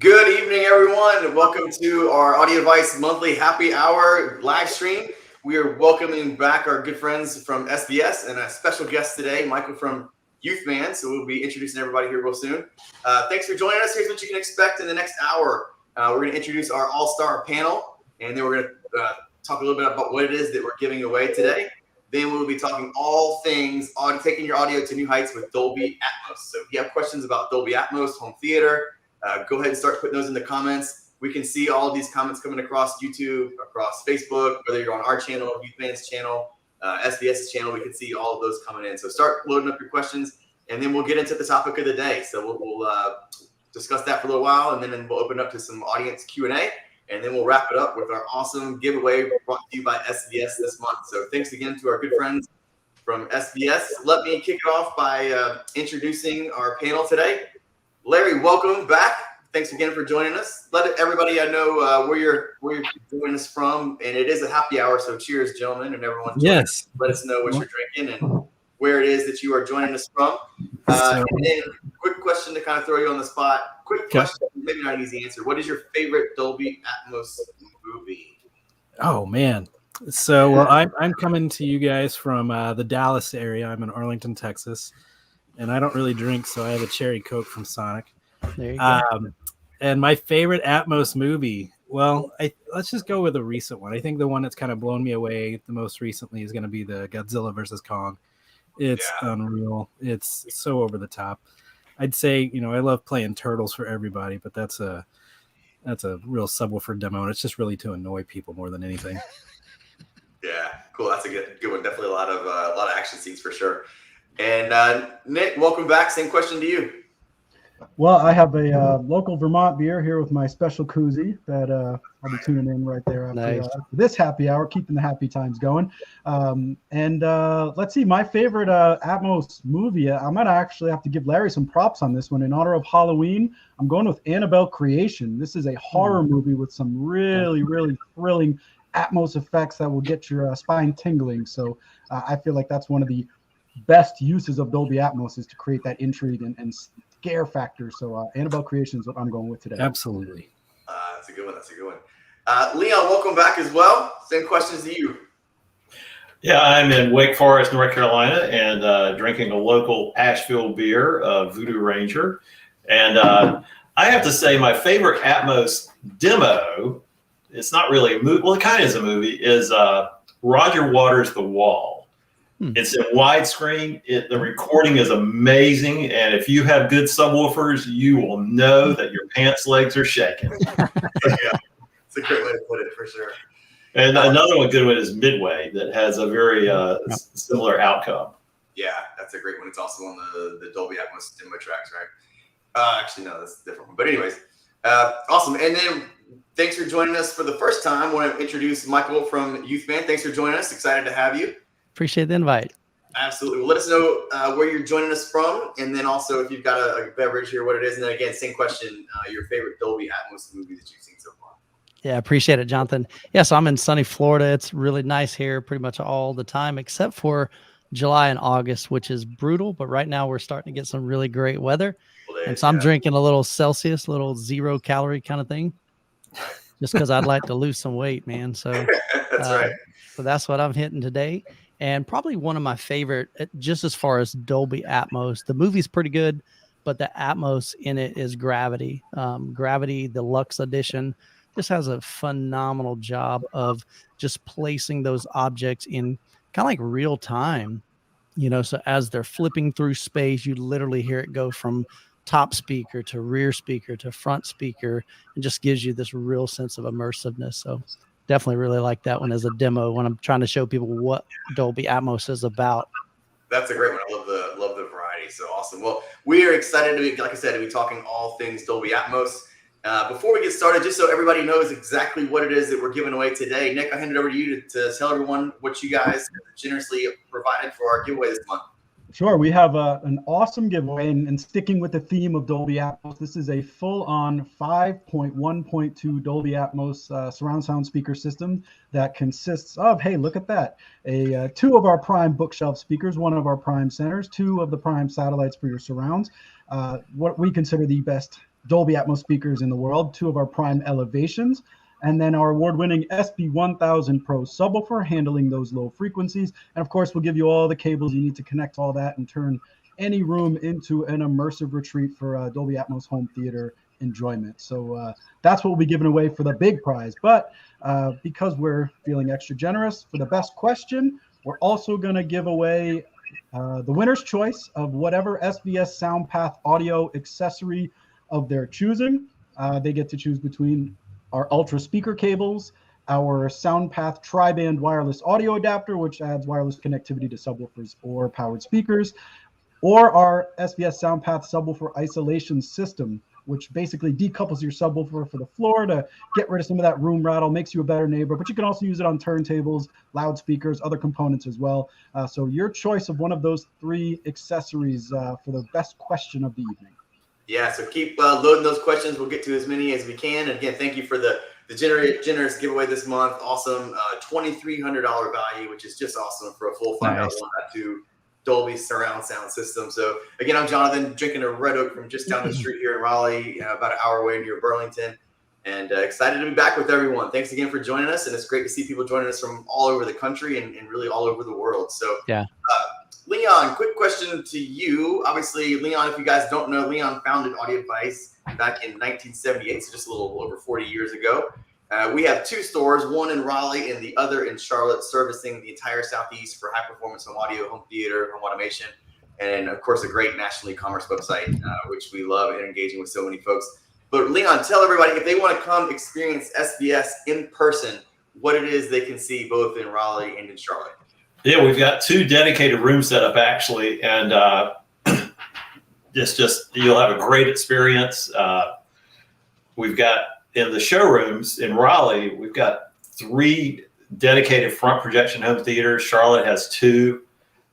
Good evening, everyone. Welcome to our Audio Advice monthly happy hour live stream. We are welcoming back our good friends from SVS and a special guest today, Michael from Youth Man. So we'll be introducing everybody here real soon. Thanks for joining us. Here's what you can expect in the next hour. We're going to introduce our all-star panel, and then we're going to talk a little bit about what it is that we're giving away today. Then we'll be talking all things audio, taking your audio to new heights with Dolby Atmos. So if you have questions about Dolby Atmos, home theater, go ahead and start putting those in the comments. We can see all of these comments coming across YouTube, across Facebook, whether you're on our channel, Youth Man's channel, SVS's channel, we can see all of those coming in. So start loading up your questions, and then we'll get into the topic of the day. So we'll discuss that for a little while, and then we'll open up to some audience Q&A, and then we'll wrap it up with our awesome giveaway brought to you by SVS this month. So thanks again to our good friends from SVS. Let me kick it off by introducing our panel today. Larry, welcome back. Thanks again for joining us. Let everybody know where you're joining us from, and it is a happy hour, so cheers, gentlemen, and everyone. Yes. Let us know what you're drinking and where it is that you are joining us from. And then, quick question to kind of throw you on the spot. Quick question, maybe not an easy answer. What is your favorite Dolby Atmos movie? Oh man, so I'm coming to you guys from the Dallas area. I'm in Arlington, Texas. And I don't really drink, so I have a cherry Coke from Sonic. There you go. And my favorite Atmos movie, well, let's just go with a recent one. I think the one that's kind of blown me away the most recently is going to be the Godzilla versus Kong. It's unreal. It's so over the top. I'd say, I love playing Turtles for everybody, but that's a real subwoofer demo, and it's just really to annoy people more than anything. Yeah, cool. That's a good one. Definitely a lot of action scenes for sure. And Nick, welcome back. Same question to you. Well, I have a local Vermont beer here with my special koozie that I'll be tuning in right there after this happy hour, keeping the happy times going. And let's see, my favorite Atmos movie, I'm going to actually have to give Larry some props on this one. In honor of Halloween, I'm going with Annabelle Creation. This is a horror movie with some really, really thrilling Atmos effects that will get your spine tingling. So I feel like that's one of the best uses of Dolby Atmos is to create that intrigue and scare factor. So Annabelle Creation is what I'm going with today. Absolutely. That's a good one. Leon, welcome back as well. Same questions to you. Yeah, I'm in Wake Forest, North Carolina, and drinking a local Asheville beer, Voodoo Ranger. And I have to say my favorite Atmos demo, it's not really a movie, well, it kind of is a movie, is Roger Waters' The Wall. It's in widescreen. The recording is amazing, and if you have good subwoofers, you will know that your pants legs are shaking. Yeah, it's a great way to put it for sure. And another good one is Midway that has a very similar outcome. Yeah, that's a great one. It's also on the Dolby Atmos demo tracks, right? Actually, no, that's a different one. But anyways, awesome. And then thanks for joining us for the first time. I want to introduce Michael from Youth Man. Thanks for joining us. Excited to have you. Appreciate the invite. Absolutely. Well, let us know where you're joining us from, and then also if you've got a beverage here, what it is. And then again, same question, your favorite Dolby Atmos movie that you've seen so far. Yeah, appreciate it, Jonathan. Yeah, so I'm in sunny Florida. It's really nice here pretty much all the time, except for July and August, which is brutal. But right now we're starting to get some really great weather. And so I'm drinking a little Celsius, little 0 calorie kind of thing, just because I'd like to lose some weight, man. So that's right. So that's what I'm hitting today. And probably one of my favorite, just as far as Dolby Atmos, the movie's pretty good, but the Atmos in it is Gravity. Gravity, the Luxe Edition, just has a phenomenal job of just placing those objects in kind of like real time, so as they're flipping through space, you literally hear it go from top speaker to rear speaker to front speaker, and just gives you this real sense of immersiveness. So definitely really like that one as a demo when I'm trying to show people what Dolby Atmos is about. That's a great one. I love the variety. So awesome. Well, we are excited to be, like I said, to be talking all things Dolby Atmos. Before we get started, just so everybody knows exactly what it is that we're giving away today, Nick, I hand it over to you to tell everyone what you guys generously provided for our giveaway this month. Sure. We have an awesome giveaway, and sticking with the theme of Dolby Atmos, this is a full-on 5.1.2 Dolby Atmos surround sound speaker system that consists of, hey, look at that, 2 of our Prime Bookshelf speakers, 1 of our Prime centers, 2 of the Prime satellites for your surrounds, what we consider the best Dolby Atmos speakers in the world, 2 of our Prime Elevations, and then our award-winning SB-1000 Pro Subwoofer, handling those low frequencies. And of course, we'll give you all the cables you need to connect all that and turn any room into an immersive retreat for Dolby Atmos home theater enjoyment. So that's what we'll be giving away for the big prize. But because we're feeling extra generous for the best question, we're also going to give away the winner's choice of whatever SVS SoundPath audio accessory of their choosing. They get to choose between our Ultra speaker cables, our SoundPath tri-band wireless audio adapter, which adds wireless connectivity to subwoofers or powered speakers, or our SVS SoundPath subwoofer isolation system, which basically decouples your subwoofer for the floor to get rid of some of that room rattle, makes you a better neighbor, but you can also use it on turntables, loudspeakers, other components as well. So your choice of one of those 3 accessories for the best question of the evening. Yeah, so keep loading those questions. We'll get to as many as we can. And again, thank you for the generous giveaway this month. Awesome. $2,300 value, which is just awesome for a full 5.1.2 Dolby surround sound system. So again, I'm Jonathan, drinking a Red Oak from just down the street here in Raleigh, about an hour away near Burlington. And excited to be back with everyone. Thanks again for joining us. And it's great to see people joining us from all over the country and really all over the world. So yeah. Leon, quick question to you. Obviously, Leon, if you guys don't know, Leon founded Audio Advice back in 1978, so just a little over 40 years ago. We have 2 stores, one in Raleigh and the other in Charlotte, servicing the entire Southeast for high-performance home audio, home theater, home automation, and, of course, a great national e-commerce website, which we love and engaging with so many folks. But, Leon, tell everybody, if they want to come experience SVS in person, what it is they can see both in Raleigh and in Charlotte. Yeah, we've got 2 dedicated rooms set up actually, and you'll have a great experience. We've got in the showrooms in Raleigh, we've got 3 dedicated front projection home theaters. Charlotte has 2.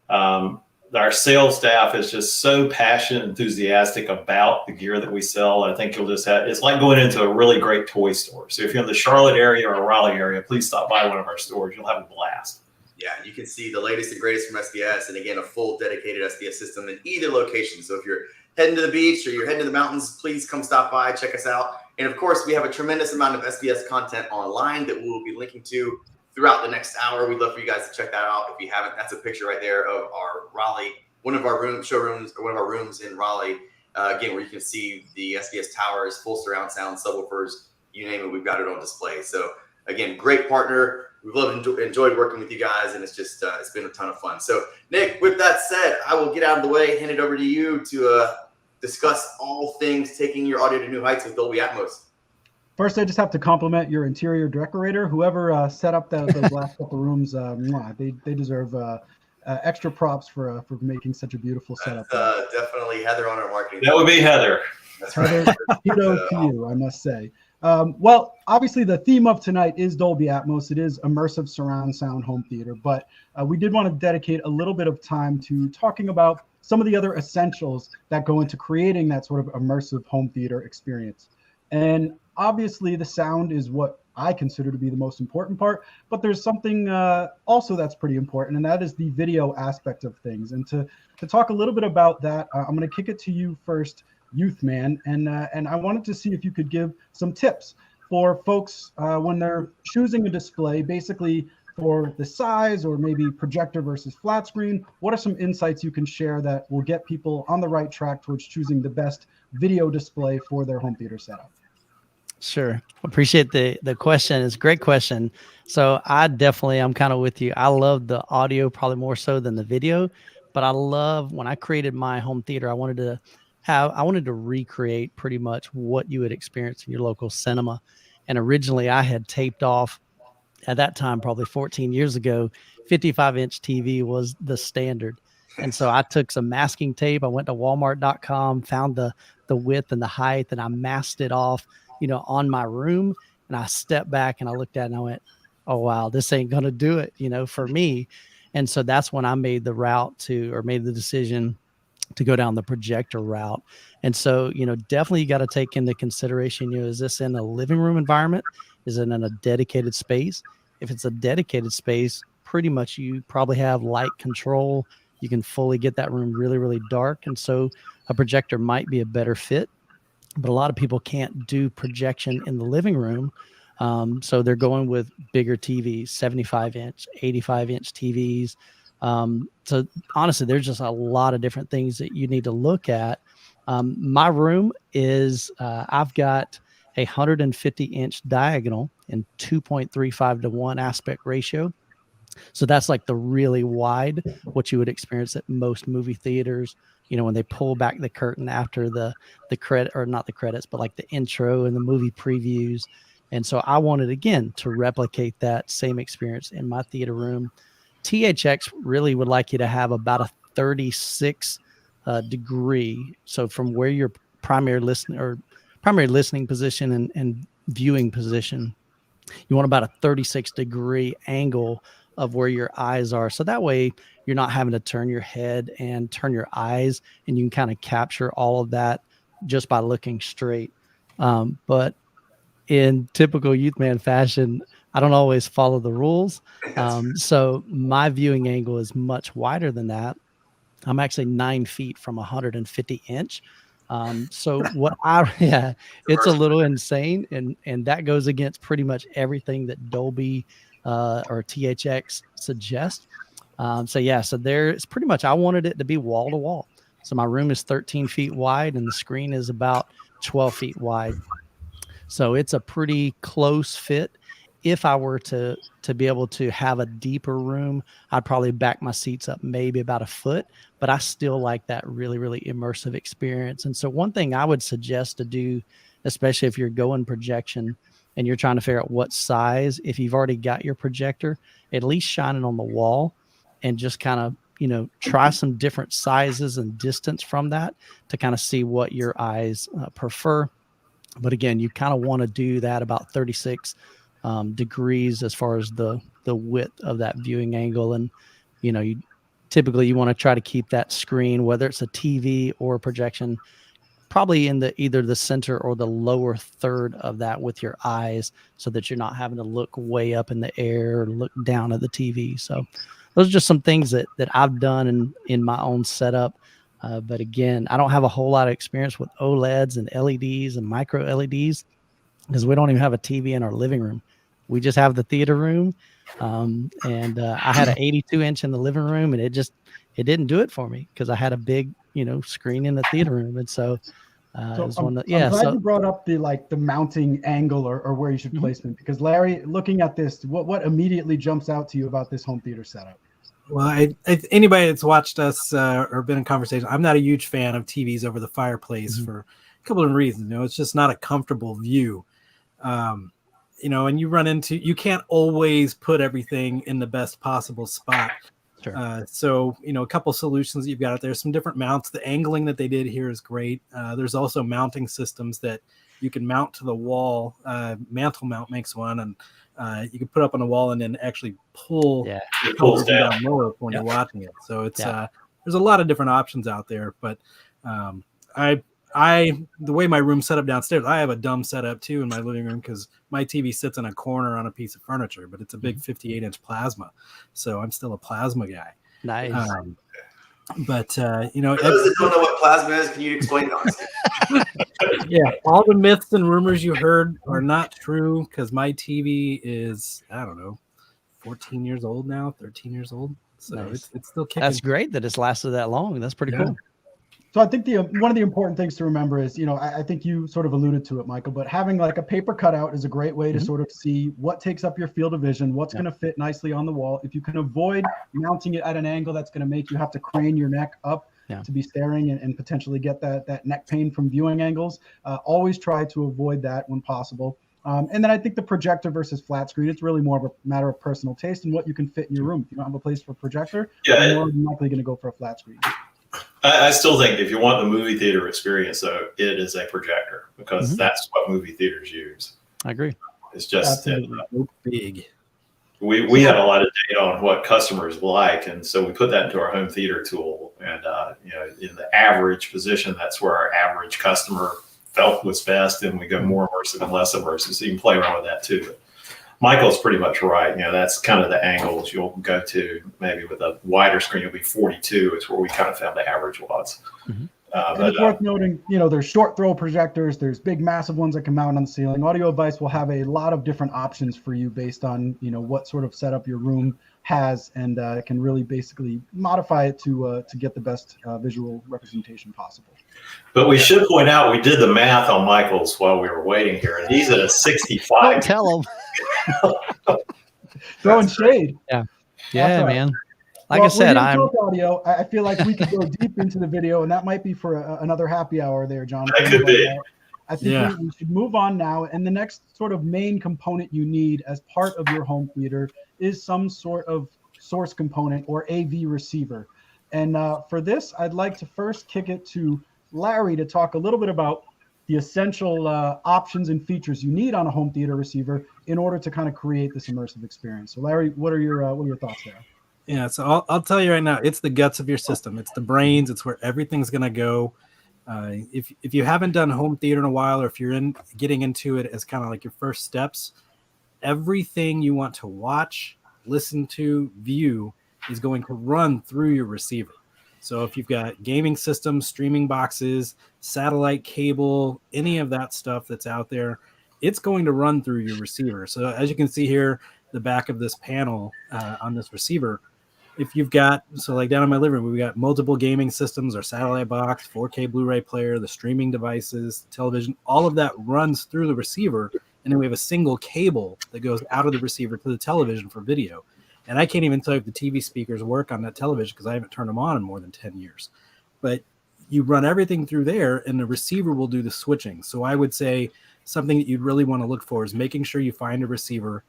Our sales staff is just so passionate and enthusiastic about the gear that we sell. I think you'll just have, it's like going into a really great toy store. So if you're in the Charlotte area or Raleigh area, please stop by one of our stores. You'll have a blast. Yeah, you can see the latest and greatest from SVS, and again, a full dedicated SVS system in either location. So if you're heading to the beach or you're heading to the mountains, please come stop by, check us out. And of course, we have a tremendous amount of SVS content online that we will be linking to throughout the next hour. We'd love for you guys to check that out. If you haven't, that's a picture right there of our Raleigh, one of our showrooms, or one of our rooms in Raleigh, again, where you can see the SVS towers, full surround sound, subwoofers, you name it, we've got it on display. So again, great partner. We've loved and enjoyed working with you guys, and it's just it's been a ton of fun. So, Nick, with that said, I will get out of the way, hand it over to you to discuss all things taking your audio to new heights with Dolby Atmos. First, I just have to compliment your interior decorator. Whoever set up those last couple rooms, they deserve extra props for making such a beautiful setup. Definitely Heather on our marketing. That would be Heather. That's right. Kudos to you, I must say. Well, obviously the theme of tonight is Dolby Atmos. It is immersive surround sound home theater, but we did want to dedicate a little bit of time to talking about some of the other essentials that go into creating that sort of immersive home theater experience. And obviously the sound is what I consider to be the most important part, but there's something also that's pretty important, and that is the video aspect of things. And to talk a little bit about that, I'm going to kick it to you first, Youth Man, and I wanted to see if you could give some tips for folks when they're choosing a display, basically for the size or maybe projector versus flat screen. What are some insights you can share that will get people on the right track towards choosing the best video display for their home theater setup? Sure. Appreciate the question. It's a great question. So I'm kind of with you. I love the audio probably more so than the video, but I love when I created my home theater, I wanted to recreate pretty much what you would experience in your local cinema. And originally I had taped off, at that time, probably 14 years ago, 55-inch TV was the standard. And so I took some masking tape. I went to walmart.com, found the width and the height, and I masked it off, on my room. And I stepped back and I looked at it and I went, oh, wow, this ain't going to do it, for me. And so that's when I made the decision to go down the projector route. And so, definitely you got to take into consideration, is this in a living room environment? Is it in a dedicated space? If it's a dedicated space, pretty much you probably have light control. You can fully get that room really, really dark. And so a projector might be a better fit. but a lot of people can't do projection in the living room. So they're going with bigger TVs, 75-inch, 85-inch TVs. So honestly, there's just a lot of different things that you need to look at. My room is, I've got a 150-inch diagonal and 2.35 to 1 aspect ratio. So that's like the really wide, what you would experience at most movie theaters, when they pull back the curtain after the credit, or not the credits, but like the intro and the movie previews. And so I wanted, again, to replicate that same experience in my theater room. THX really would like you to have about a 36 degree. So from where your primary listening position and viewing position, you want about a 36 degree angle of where your eyes are. So that way you're not having to turn your head and turn your eyes, and you can kind of capture all of that just by looking straight. But in typical Youthman fashion, I don't always follow the rules. So my viewing angle is much wider than that. I'm actually 9 feet from 150-inch. So it's a little insane. And that goes against pretty much everything that Dolby or THX suggests. So there's pretty much, I wanted it to be wall to wall. So my room is 13 feet wide and the screen is about 12 feet wide. So it's a pretty close fit. If I were to be able to have a deeper room, I'd probably back my seats up maybe about a foot, but I still like that really, really immersive experience. And so one thing I would suggest to do, especially if you're going projection and you're trying to figure out what size, if you've already got your projector, at least shine it on the wall and just kind of, try some different sizes and distance from that to kind of see what your eyes prefer. But again, you kind of want to do that about 36 degrees as far as the width of that viewing angle. And, you typically want to try to keep that screen, whether it's a TV or projection, probably in either the center or the lower third of that with your eyes, so that you're not having to look way up in the air or look down at the TV. So those are just some things that I've done in my own setup. But again, I don't have a whole lot of experience with OLEDs and LEDs and micro LEDs, because we don't even have a TV in our living room. We just have the theater room. I had an 82-inch in the living room, and it didn't do it for me because I had a big, screen in the theater room. And so, I'm glad you brought up the mounting angle or where you should placement, because Larry, looking at this, what immediately jumps out to you about this home theater setup? Well, anybody that's watched us or been in conversation, I'm not a huge fan of TVs over the fireplace for a couple of reasons. It's just not a comfortable view. And you run into, you can't always put everything in the best possible spot. Sure. So, a couple solutions that you've got out there, some different mounts. The angling that they did here is great. There's also mounting systems that you can mount to the wall. Mantle Mount makes one, and you can put up on the wall and then actually pull it pulls down lower when you're watching it. So it's there's a lot of different options out there. But the way my room's set up downstairs, I have a dumb setup too in my living room, because my TV sits in a corner on a piece of furniture, but it's a big 58-inch plasma. So I'm still a plasma guy. Nice. But those that don't know what plasma is, can you explain that? Yeah, all the myths and rumors you heard are not true, because my TV is, I don't know, 14 years old now, 13 years old. So nice. It's still kicking. That's great that it's lasted that long. That's pretty cool. So I think one of the important things to remember is, I think you sort of alluded to it, Michael, but having like a paper cutout is a great way to sort of see what takes up your field of vision, what's going to fit nicely on the wall. If you can avoid mounting it at an angle that's going to make you have to crane your neck up to be staring and potentially get that neck pain from viewing angles, always try to avoid that when possible. And then I think the projector versus flat screen, it's really more of a matter of personal taste and what you can fit in your room. If you don't have a place for a projector, you're more than likely going to go for a flat screen. I still think if you want the movie theater experience, though, it is a projector, because that's what movie theaters use. I agree. It's just big. We had a lot of data on what customers like, and so we put that into our home theater tool. And in the average position, that's where our average customer felt was best, and we go more immersive and less immersive. So you can play around with that too. But Michael's pretty much right. That's kind of the angles you'll go to. Maybe with a wider screen, you'll be 42. It's where we kind of found the average was. And it's worth noting, there's short throw projectors, there's big massive ones that can mount on the ceiling. Audio Advice will have a lot of different options for you based on, what sort of setup your room has, and it can really basically modify it to get the best visual representation possible. But we should point out, we did the math on Michael's while we were waiting here, and he's at a 65. Don't tell him. Throwing shade. Yeah, man. Like well, I said, audio. I feel like we could go deep into the video, and that might be for another happy hour there, John. That could be. I think we should move on now. And the next sort of main component you need as part of your home theater is some sort of source component or AV receiver. And for this, I'd like to first kick it to Larry to talk a little bit about the essential options and features you need on a home theater receiver in order to kind of create this immersive experience. So, Larry, what are your thoughts there? Yeah, so I'll tell you right now, it's the guts of your system. It's the brains. It's where everything's going to go. If you haven't done home theater in a while, or if you're getting into it as kind of like your first steps, everything you want to watch, listen to, view is going to run through your receiver. So if you've got gaming systems, streaming boxes, satellite cable, any of that stuff that's out there, it's going to run through your receiver. So as you can see here, the back of this panel on this receiver, if you've got, so like down in my living room, we've got multiple gaming systems, our satellite box, 4K Blu-ray player, the streaming devices, television, all of that runs through the receiver. And then we have a single cable that goes out of the receiver to the television for video. And I can't even tell you if the TV speakers work on that television because I haven't turned them on in more than 10 years. But you run everything through there and the receiver will do the switching. So I would say something that you'd really want to look for is making sure you find a receiver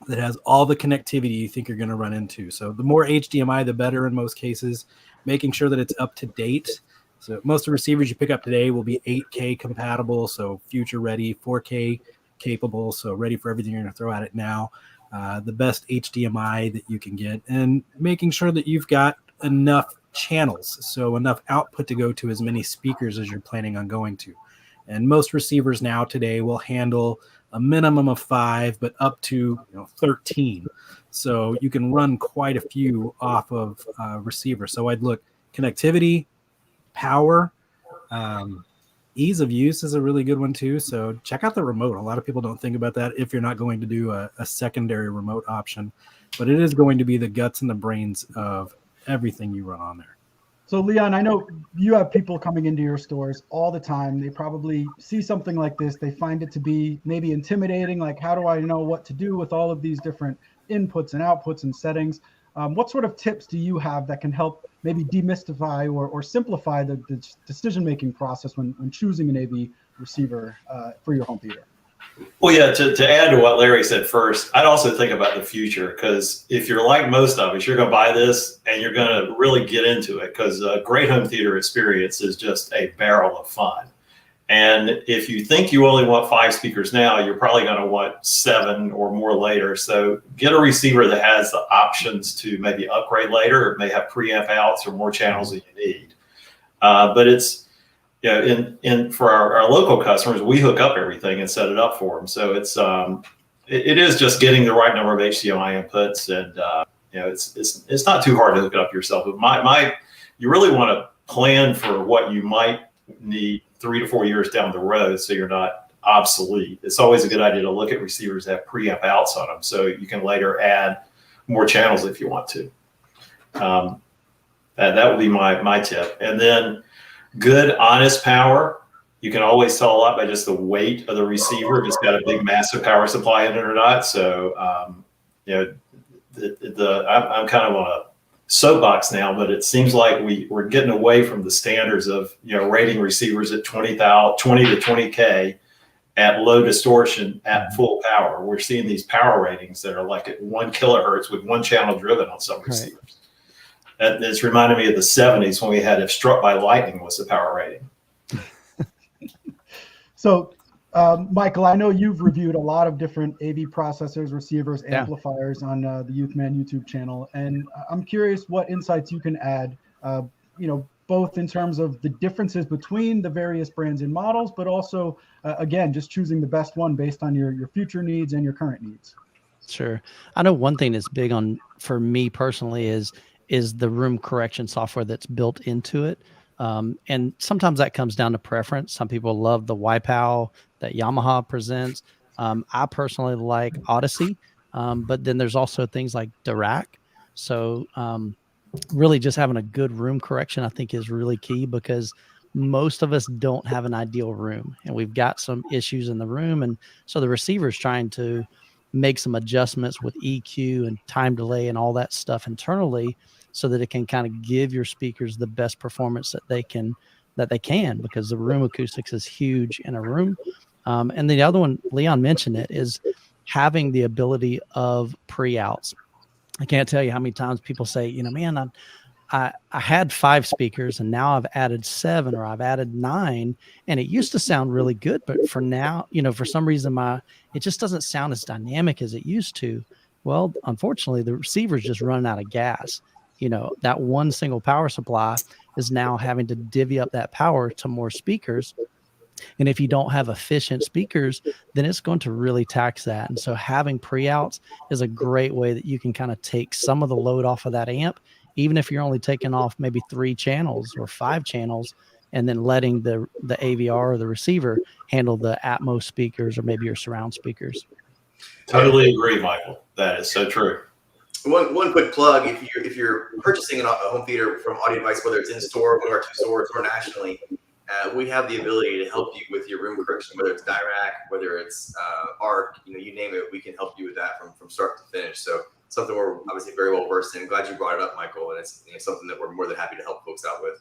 that has all the connectivity you think you're going to run into. So the more HDMI, the better in most cases, making sure that it's up to date. So most of the receivers you pick up today will be 8K compatible, so future ready, 4K capable, so ready for everything you're going to throw at it now. The best HDMI that you can get, and making sure that you've got enough channels, so enough output to go to as many speakers as you're planning on going to. And most receivers now today will handle a minimum of 5, but up to 13. So you can run quite a few off of receiver. So I'd look connectivity, power, ease of use is a really good one too. So check out the remote. A lot of people don't think about that if you're not going to do a secondary remote option, but it is going to be the guts and the brains of everything you run on there. So Leon, I know you have people coming into your stores all the time. They probably see something like this. They find it to be maybe intimidating. Like, how do I know what to do with all of these different inputs and outputs and settings? What sort of tips do you have that can help maybe demystify or simplify the decision-making process when choosing an AV receiver for your home theater? Well, yeah, to add to what Larry said first, I'd also think about the future, because if you're like most of us, you're going to buy this and you're going to really get into it, because a great home theater experience is just a barrel of fun. And if you think you only want 5 speakers now, you're probably going to want 7 or more later. So get a receiver that has the options to maybe upgrade later. It may have preamp outs or more channels than you need. But it's, for our local customers, we hook up everything and set it up for them. So it's it is just getting the right number of HDMI inputs, and it's not too hard to hook it up yourself. But you really want to plan for what you might need 3 to 4 years down the road, so you're not obsolete. It's always a good idea to look at receivers that have preamp outs on them, so you can later add more channels if you want to. That would be my tip. And then good, honest power. You can always tell a lot by just the weight of the receiver, if it's got a big, massive power supply in it or not. So, I'm kind of on a soapbox now, but it seems like we're getting away from the standards of rating receivers at 20 to 20K at low distortion at full power. We're seeing these power ratings that are like at 1 kilohertz with 1 channel driven on some receivers. It's reminded me of the 70s when we had if struck by lightning was the power rating. So, Michael, I know you've reviewed a lot of different AV processors, receivers, amplifiers on the Youthman YouTube channel, and I'm curious what insights you can add, both in terms of the differences between the various brands and models, but also, again, just choosing the best one based on your future needs and your current needs. Sure. I know one thing that's big for me personally is the room correction software that's built into it. And sometimes that comes down to preference. Some people love the Wipeout that Yamaha presents. I personally like Odyssey, but then there's also things like Dirac. So really just having a good room correction, I think, is really key, because most of us don't have an ideal room, and we've got some issues in the room. And so the receiver's trying to make some adjustments with EQ and time delay and all that stuff internally, so that it can kind of give your speakers the best performance that they can, because the room acoustics is huge in a room. And the other one, Leon mentioned it, is having the ability of pre-outs. I can't tell you how many times people say, you know, man, I had 5 speakers and now I've added 7 or I've added 9, and it used to sound really good, but for now, you know, for some reason it just doesn't sound as dynamic as it used to. Well, unfortunately, the receiver's just running out of gas. You know, that one single power supply is now having to divvy up that power to more speakers. And if you don't have efficient speakers, then it's going to really tax that. And so having pre-outs is a great way that you can kind of take some of the load off of that amp, even if you're only taking off maybe 3 channels or 5 channels, and then letting the AVR or the receiver handle the Atmos speakers or maybe your surround speakers. Totally agree, Michael. That is so true. One quick plug: if you're purchasing a home theater from Audio Advice, whether it's in store, one of our 2 stores, or nationally, we have the ability to help you with your room correction, whether it's Dirac, whether it's ARC, you know, you name it, we can help you with that from start to finish. So something we're obviously very well versed in. I'm glad you brought it up, Michael, and it's, you know, something that we're more than happy to help folks out with.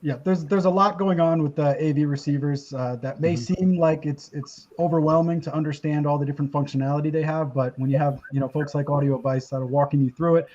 Yeah, there's a lot going on with the AV receivers that may seem like it's overwhelming to understand all the different functionality they have, but when you have, you know, folks like Audio Advice that are walking you through it,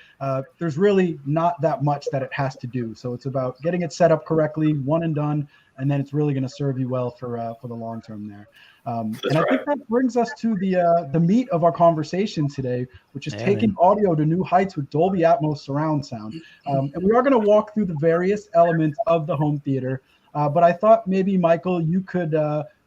there's really not that much that it has to do. So it's about getting it set up correctly, one and done, and then it's really going to serve you well for the long term there. And I think that brings us to the meat of our conversation today, which is taking audio to new heights with Dolby Atmos surround sound. And we are going to walk through the various elements of the home theater. But I thought maybe, Michael, you could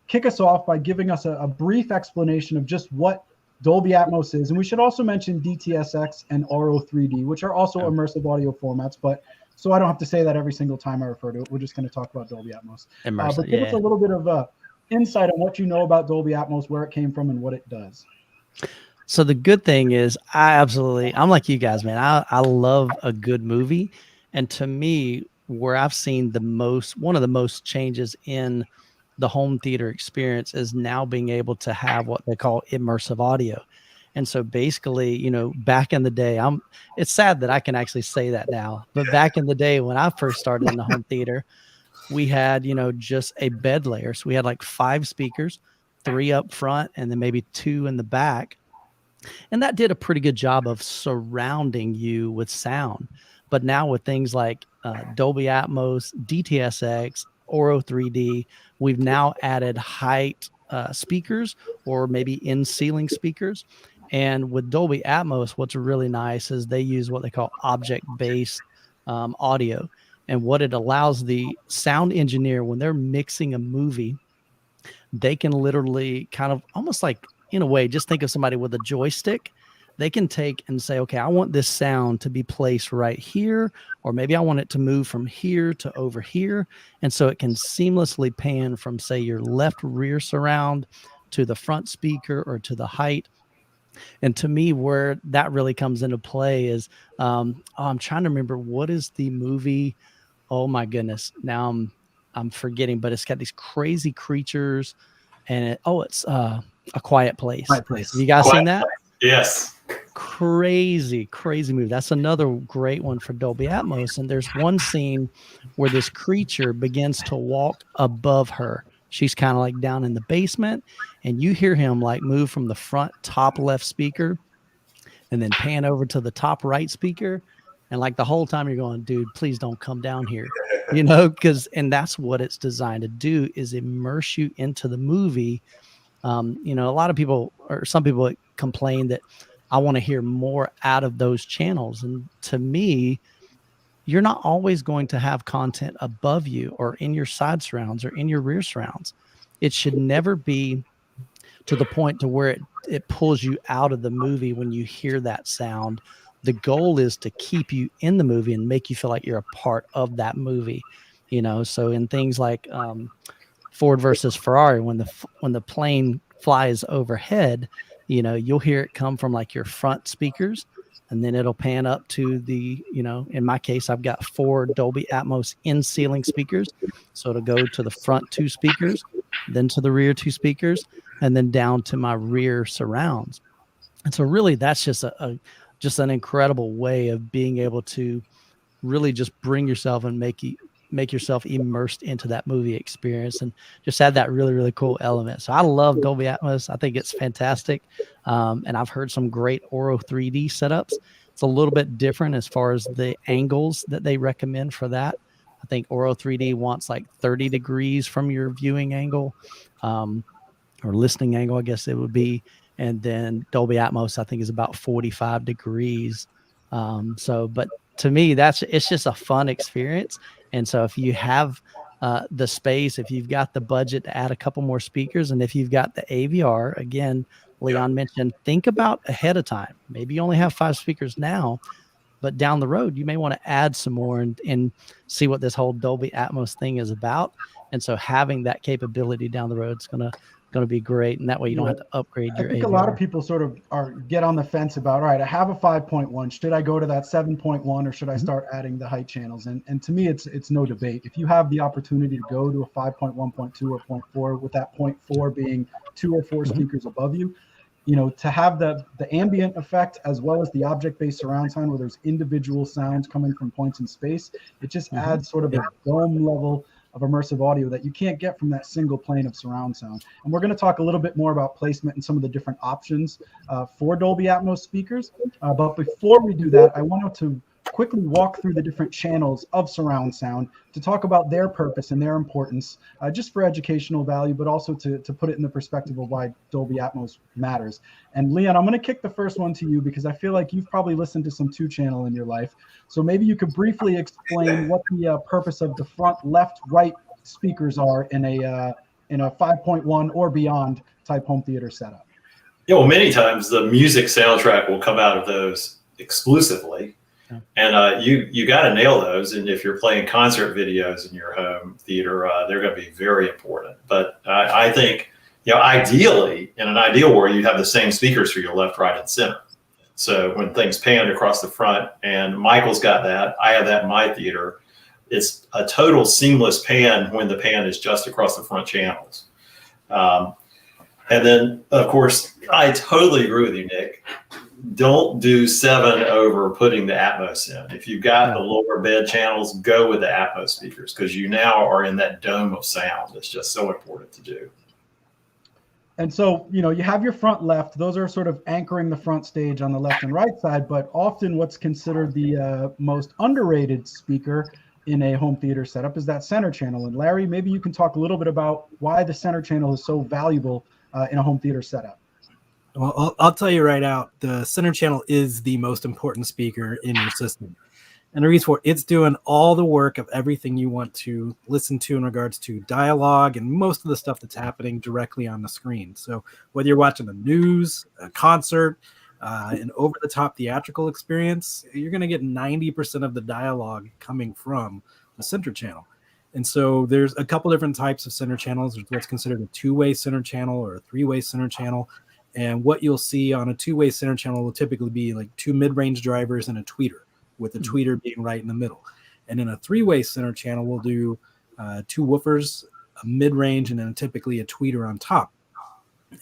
kick us off by giving us a brief explanation of just what Dolby Atmos is. And we should also mention DTSX and RO3D, which are also immersive audio formats. But so I don't have to say that every single time I refer to it, we're just going to talk about Dolby Atmos. But give us a little bit of insight on what you know about Dolby Atmos, where it came from, and what it does. So the good thing is, I'm like you guys, man. I love a good movie. And to me, where I've seen one of the most changes in the home theater experience is now being able to have what they call immersive audio. And so basically, you know, back in the day, it's sad that I can actually say that now, but back in the day when I first started in the home theater, we had, you know, just a bed layer. So we had like 5 speakers, 3 up front, and then maybe 2 in the back. And that did a pretty good job of surrounding you with sound. But now with things like Dolby Atmos, DTSX, Oro 3D, we've now added height speakers, or maybe in-ceiling speakers. And with Dolby Atmos, what's really nice is they use what they call object-based audio. And what it allows the sound engineer, when they're mixing a movie, they can literally kind of almost like, in a way, just think of somebody with a joystick. They can take and say, okay, I want this sound to be placed right here, or maybe I want it to move from here to over here. And so it can seamlessly pan from, say, your left rear surround to the front speaker or to the height. And to me, where that really comes into play is, I'm trying to remember, what is the movie? Oh my goodness. Now I'm forgetting, but it's got these crazy creatures, and it's A Quiet Place. Quiet Place. Have you guys seen that? Yes. Crazy movie. That's another great one for Dolby Atmos. And there's one scene where this creature begins to walk above her. She's kind of like down in the basement, and you hear him like move from the front top left speaker and then pan over to the top right speaker. And like the whole time you're going, dude, please don't come down here, you know, and that's what it's designed to do, is immerse you into the movie. You know, a lot of people, or some people, complain that I want to hear more out of those channels. And to me, you're not always going to have content above you or in your side surrounds or in your rear surrounds. It should never be to the point to where it pulls you out of the movie when you hear that sound, the goal is to keep you in the movie and make you feel like you're a part of that movie, so in things like Ford versus Ferrari, when the plane flies overhead, you'll hear it come from like your front speakers, and then it'll pan up to the, in my case, I've got 4 Dolby Atmos in ceiling speakers. So it'll go to the front 2 speakers, then to the rear 2 speakers, and then down to my rear surrounds. And so really that's just just an incredible way of being able to really just bring yourself and make yourself immersed into that movie experience, and just add that really, really cool element. So I love Dolby Atmos. I think it's fantastic. And I've heard some great Oro 3D setups. It's a little bit different as far as the angles that they recommend for that. I think Oro 3D wants like 30 degrees from your viewing angle, or listening angle, I guess it would be. And then Dolby Atmos, I think, is about 45 degrees. But to me, it's just a fun experience. And so if you have the space, if you've got the budget to add a couple more speakers, and if you've got the AVR, again, Leon mentioned, think about ahead of time. Maybe you only have 5 speakers now, but down the road, you may want to add some more and see what this whole Dolby Atmos thing is about. And so having that capability down the road is going to be great, and that way you don't have to upgrade your AVR. I think a lot of people sort of get on the fence about, all right, I have a 5.1, should I go to that 7.1, or should I start adding the height channels? And to me, it's no debate. If you have the opportunity to go to a 5.1, 0.2, or 0.4, with that 0.4 being 2 or 4 speakers above you, to have the ambient effect as well as the object-based surround sound, where there's individual sounds coming from points in space, it just adds sort of a dome level of immersive audio that you can't get from that single plane of surround sound. And we're going to talk a little bit more about placement and some of the different options for Dolby Atmos speakers. But before we do that, I wanted to quickly walk through the different channels of surround sound to talk about their purpose and their importance, just for educational value, but also to put it in the perspective of why Dolby Atmos matters. And Leon, I'm going to kick the first one to you, because I feel like you've probably listened to some 2-channel in your life. So maybe you could briefly explain what the purpose of the front left, right speakers are in a 5.1 or beyond type home theater setup. Yeah, well, many times the music soundtrack will come out of those exclusively. And you got to nail those. And if you're playing concert videos in your home theater, they're going to be very important. But I think, ideally, in an ideal world, you have the same speakers for your left, right, and center. So when things pan across the front, and Michael's got that, I have that in my theater, it's a total seamless pan when the pan is just across the front channels. And then, of course, I totally agree with you, Nick. Don't do 7 over putting the Atmos in. If you've got the lower bed channels, go with the Atmos speakers, because you now are in that dome of sound. It's just so important to do. And so, you have your front left. Those are sort of anchoring the front stage on the left and right side, but often what's considered the most underrated speaker in a home theater setup is that center channel. And Larry, maybe you can talk a little bit about why the center channel is so valuable in a home theater setup. Well, I'll tell you right out, the center channel is the most important speaker in your system. And the reason for it's doing all the work of everything you want to listen to in regards to dialogue and most of the stuff that's happening directly on the screen. So whether you're watching the news, a concert, an over-the-top theatrical experience, you're going to get 90% of the dialogue coming from the center channel. And so there's a couple different types of center channels. There's what's considered a 2-way center channel or a 3-way center channel. And what you'll see on a 2-way center channel will typically be like 2 mid-range drivers and a tweeter, with the tweeter being right in the middle. And in a 3-way center channel, we'll do 2 woofers, a mid-range, and then typically a tweeter on top.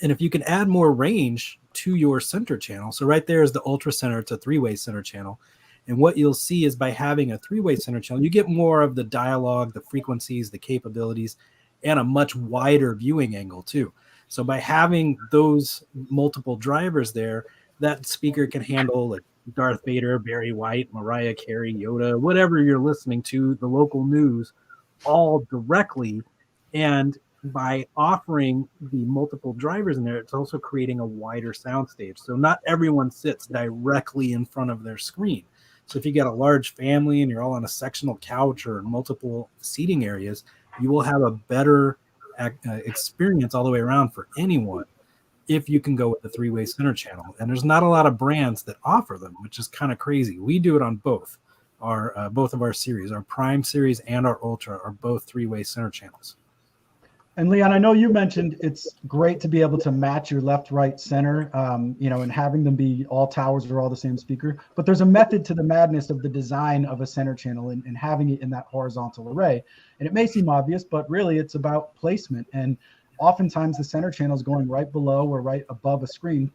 And if you can add more range to your center channel, so right there is the ultra center, it's a 3-way center channel. And what you'll see is by having a 3-way center channel, you get more of the dialogue, the frequencies, the capabilities, and a much wider viewing angle too. So by having those multiple drivers there, that speaker can handle like Darth Vader, Barry White, Mariah Carey, Yoda, whatever you're listening to, the local news, all directly. And by offering the multiple drivers in there, it's also creating a wider soundstage. So not everyone sits directly in front of their screen. So if you got a large family and you're all on a sectional couch or multiple seating areas, you will have a better experience all the way around for anyone if you can go with the 3-way center channel. And there's not a lot of brands that offer them, which is kind of crazy. We do it on both of our series. Our Prime series and our Ultra are both 3-way center channels. And Leon, I know you mentioned it's great to be able to match your left, right, center, and having them be all towers or all the same speaker. But there's a method to the madness of the design of a center channel and having it in that horizontal array. And it may seem obvious, but really it's about placement. And oftentimes the center channel is going right below or right above a screen,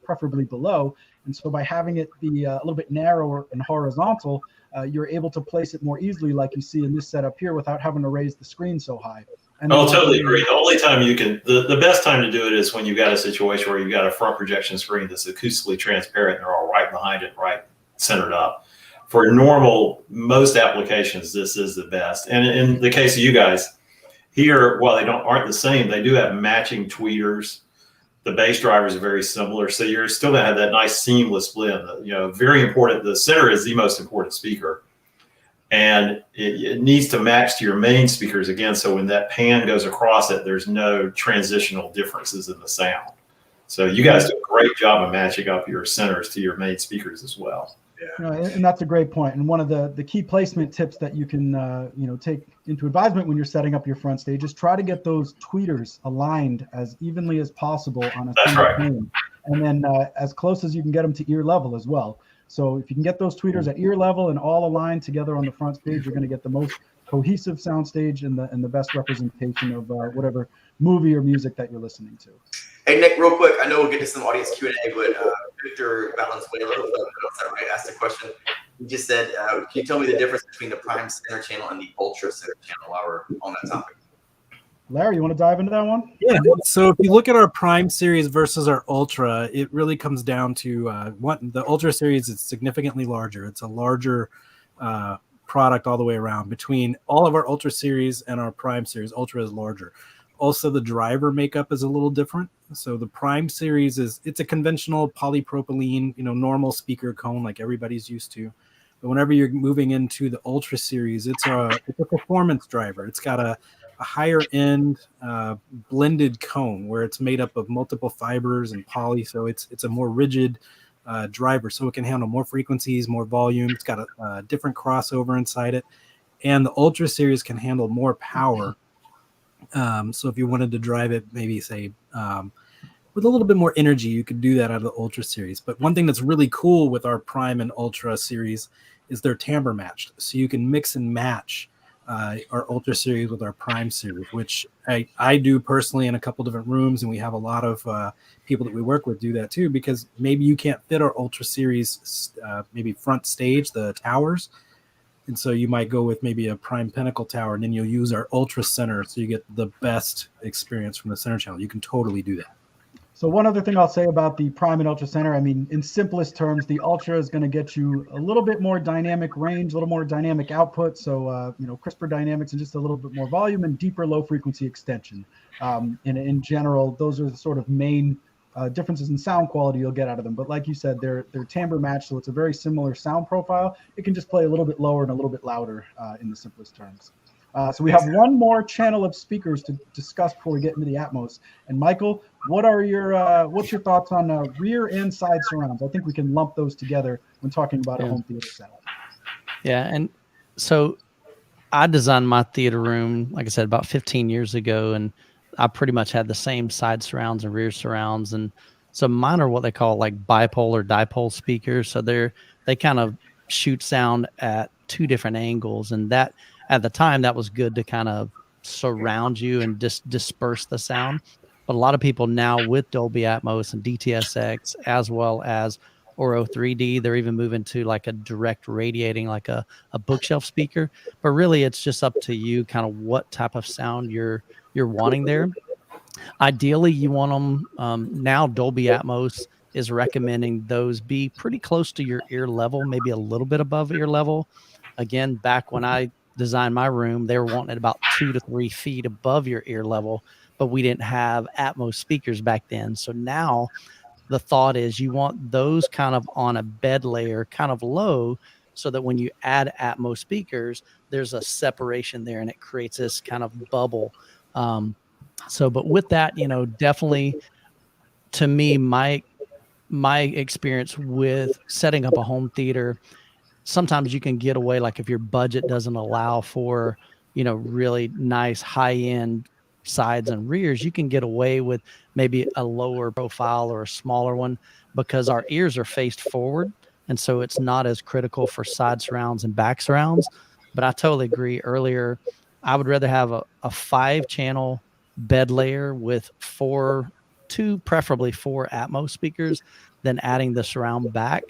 preferably below. And so by having it be a little bit narrower and horizontal, you're able to place it more easily, like you see in this setup here, without having to raise the screen so high. And totally agree. The only time you can, the best time to do it is when you've got a situation where you've got a front projection screen that's acoustically transparent and they're all right behind it, right centered up. For normal, most applications, this is the best. And in the case of you guys here, while they aren't the same, they do have matching tweeters. The bass drivers are very similar, so you're still going to have that nice seamless blend. Very important. The center is the most important speaker, and it needs to match to your main speakers again. So when that pan goes across it, there's no transitional differences in the sound. So you guys do a great job of matching up your centers to your main speakers as well. Yeah. And that's a great point. And one of the key placement tips that you can take into advisement when you're setting up your front stage is try to get those tweeters aligned as evenly as possible on a single pane, and then as close as you can get them to ear level as well. So if you can get those tweeters at ear level and all aligned together on the front stage, you're going to get the most cohesive sound stage and the best representation of whatever movie or music that you're listening to. Hey, Nick, real quick, I know we'll get to some audience Q&A, but Victor Valenzuela asked a question. He just said, can you tell me the difference between the Prime center channel and the Ultra center channel while we're on that topic? Larry, you want to dive into that one? Yeah. So if you look at our Prime series versus our Ultra, it really comes down to the Ultra series is significantly larger. It's a larger product all the way around. Between all of our Ultra series and our Prime series, Ultra is larger. Also, the driver makeup is a little different. So the Prime series it's a conventional polypropylene, normal speaker cone like everybody's used to. But whenever you're moving into the Ultra series, it's a performance driver. It's got a higher end blended cone where it's made up of multiple fibers and poly. So it's a more rigid driver, so it can handle more frequencies, more volume. It's got a different crossover inside it, and the Ultra series can handle more power. So if you wanted to drive it, maybe say with a little bit more energy, you could do that out of the Ultra series. But one thing that's really cool with our Prime and Ultra series is they're timbre matched. So you can mix and match our Ultra series with our Prime series, which I do personally in a couple different rooms. And we have a lot of people that we work with do that too, because maybe you can't fit our Ultra series, maybe front stage, the towers. And so you might go with maybe a Prime Pinnacle tower, and then you'll use our Ultra center so you get the best experience from the center channel. You can totally do that. So one other thing I'll say about the Prime and Ultra center, I mean, in simplest terms, the Ultra is going to get you a little bit more dynamic range, a little more dynamic output. So, crisper dynamics and just a little bit more volume and deeper low frequency extension. In general, those are the sort of main differences in sound quality you'll get out of them. But like you said, they're timbre matched, so it's a very similar sound profile. It can just play a little bit lower and a little bit louder in the simplest terms. So we have one more channel of speakers to discuss before we get into the Atmos. And Michael, what's your thoughts on rear and side surrounds? I think we can lump those together when talking about a home theater setup. Yeah, and so I designed my theater room, like I said, about 15 years ago, and I pretty much had the same side surrounds and rear surrounds. And so mine are what they call like bipolar dipole speakers. So they kind of shoot sound at two different angles. And that at the time that was good to kind of surround you and just disperse the sound. But a lot of people now with Dolby Atmos and DTSX, as well as Oro 3D, they're even moving to like a direct radiating, like a bookshelf speaker. But really it's just up to you kind of what type of sound you're wanting there. Ideally, you want them now. Dolby Atmos is recommending those be pretty close to your ear level, maybe a little bit above ear level. Again, back when I designed my room, they were wanting it about 2 to 3 feet above your ear level, but we didn't have Atmos speakers back then. So now the thought is you want those kind of on a bed layer, kind of low, so that when you add Atmos speakers, there's a separation there and it creates this kind of bubble. But with that, definitely to me, my experience with setting up a home theater, sometimes you can get away, like if your budget doesn't allow for, really nice high-end sides and rears, you can get away with maybe a lower profile or a smaller one because our ears are faced forward. And so it's not as critical for side surrounds and back surrounds. But I totally agree. Earlier, I would rather have a 5-channel bed layer with preferably four Atmos speakers than adding the surround back.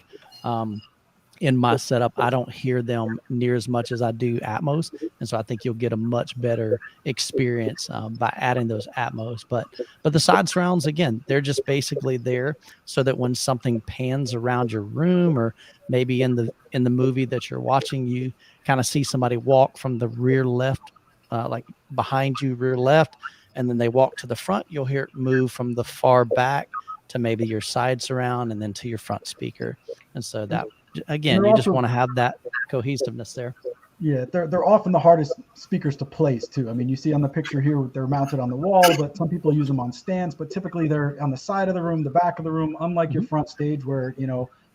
In my setup, I don't hear them near as much as I do Atmos. And so I think you'll get a much better experience by adding those Atmos. But the side surrounds, again, they're just basically there so that when something pans around your room, or maybe in the movie that you're watching, you kind of see somebody walk from the rear left, like behind you, rear left, and then they walk to the front, you'll hear it move from the far back to maybe your side surround and then to your front speaker. And so that, again, you just want to have that cohesiveness there. Yeah, they're often the hardest speakers to place too. I mean, you see on the picture here, they're mounted on the wall, but some people use them on stands, but typically they're on the side of the room, the back of the room, unlike your front stage where,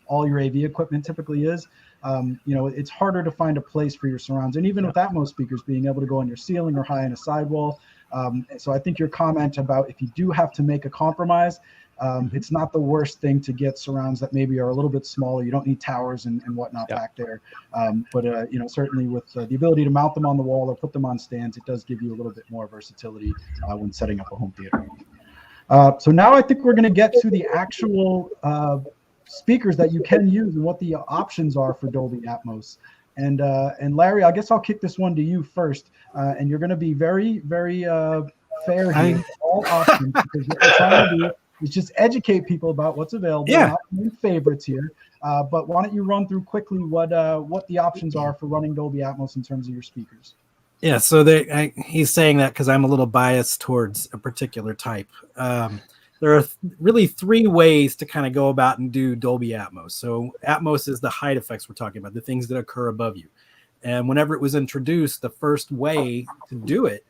all your AV equipment typically is. It's harder to find a place for your surrounds. And even with Atmos speakers, being able to go on your ceiling or high on a sidewall. So I think your comment about if you do have to make a compromise, it's not the worst thing to get surrounds that maybe are a little bit smaller. You don't need towers and whatnot back there. But certainly with the ability to mount them on the wall or put them on stands, it does give you a little bit more versatility when setting up a home theater. So now I think we're going to get to the actual speakers that you can use and what the options are for Dolby Atmos. And Larry, I guess I'll kick this one to you first. And you're going to be very, very fair here with all options, because what we're trying to do is just educate people about what's available. Yeah. Not new favorites here. But why don't you run through quickly what the options are for running Dolby Atmos in terms of your speakers? Yeah, so he's saying that because I'm a little biased towards a particular type. There are really 3 ways to kind of go about and do Dolby Atmos. So Atmos is the height effects we're talking about, the things that occur above you. And whenever it was introduced, the first way to do it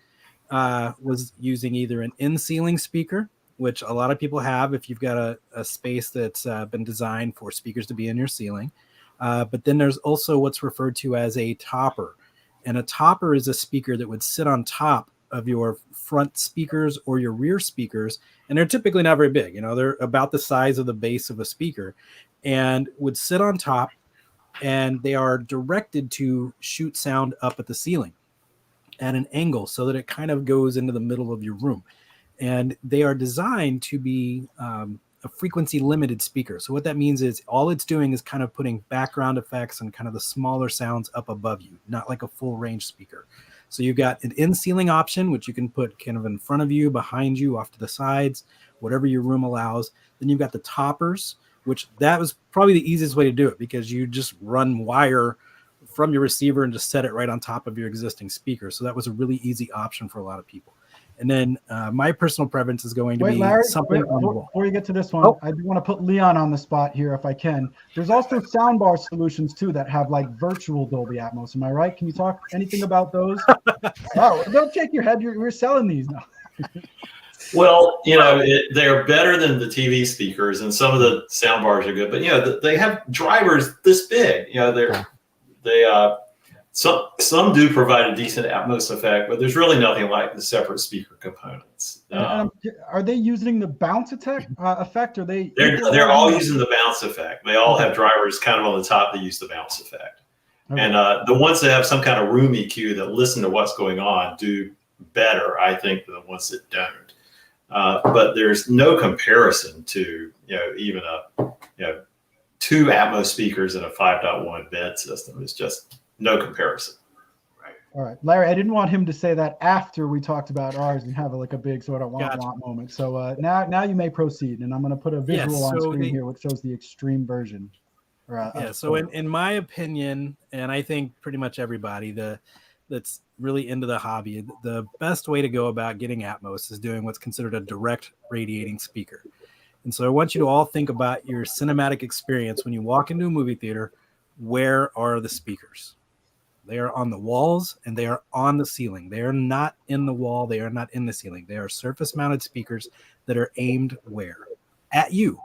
was using either an in-ceiling speaker, which a lot of people have if you've got a space that's been designed for speakers to be in your ceiling. But then there's also what's referred to as a topper. And a topper is a speaker that would sit on top of your front speakers or your rear speakers. And they're typically not very big. They're about the size of the base of a speaker and would sit on top, and they are directed to shoot sound up at the ceiling at an angle so that it kind of goes into the middle of your room. And they are designed to be a frequency limited speaker. So what that means is all it's doing is kind of putting background effects and kind of the smaller sounds up above you, not like a full range speaker. So you've got an in-ceiling option, which you can put kind of in front of you, behind you, off to the sides, whatever your room allows. Then you've got the toppers, which that was probably the easiest way to do it, because you just run wire from your receiver and just set it right on top of your existing speaker. So that was a really easy option for a lot of people. And then my personal preference is going to be Larry, something on the wall. Before you get to this one, I do want to put Leon on the spot here if I can. There's also soundbar solutions too that have like virtual Dolby Atmos. Am I right? Can you talk anything about those? Oh, don't shake your head. We're selling these now. Well, they're better than the TV speakers, and some of the sound bars are good. But they have drivers this big. Some do provide a decent Atmos effect, but there's really nothing like the separate speaker components. Are they using the bounce effect? Are they? They're all using the bounce effect. They all have drivers kind of on the top that use the bounce effect. Okay. And the ones that have some kind of room EQ that listen to what's going on do better, I think, than the ones that don't. But there's no comparison to even two Atmos speakers in a 5.1 bed system. It's just no comparison. Right. All right, Larry. I didn't want him to say that after we talked about ours and have a big sort of want moment. So now you may proceed, and I'm going to put a visual on screen here, which shows the extreme version. So in my opinion, and I think pretty much everybody that's really into the hobby, the best way to go about getting Atmos is doing what's considered a direct radiating speaker. And so I want you to all think about your cinematic experience when you walk into a movie theater. Where are the speakers? They are on the walls and they are on the ceiling. They are not in the wall. They are not in the ceiling. They are surface mounted speakers that are aimed where? at you,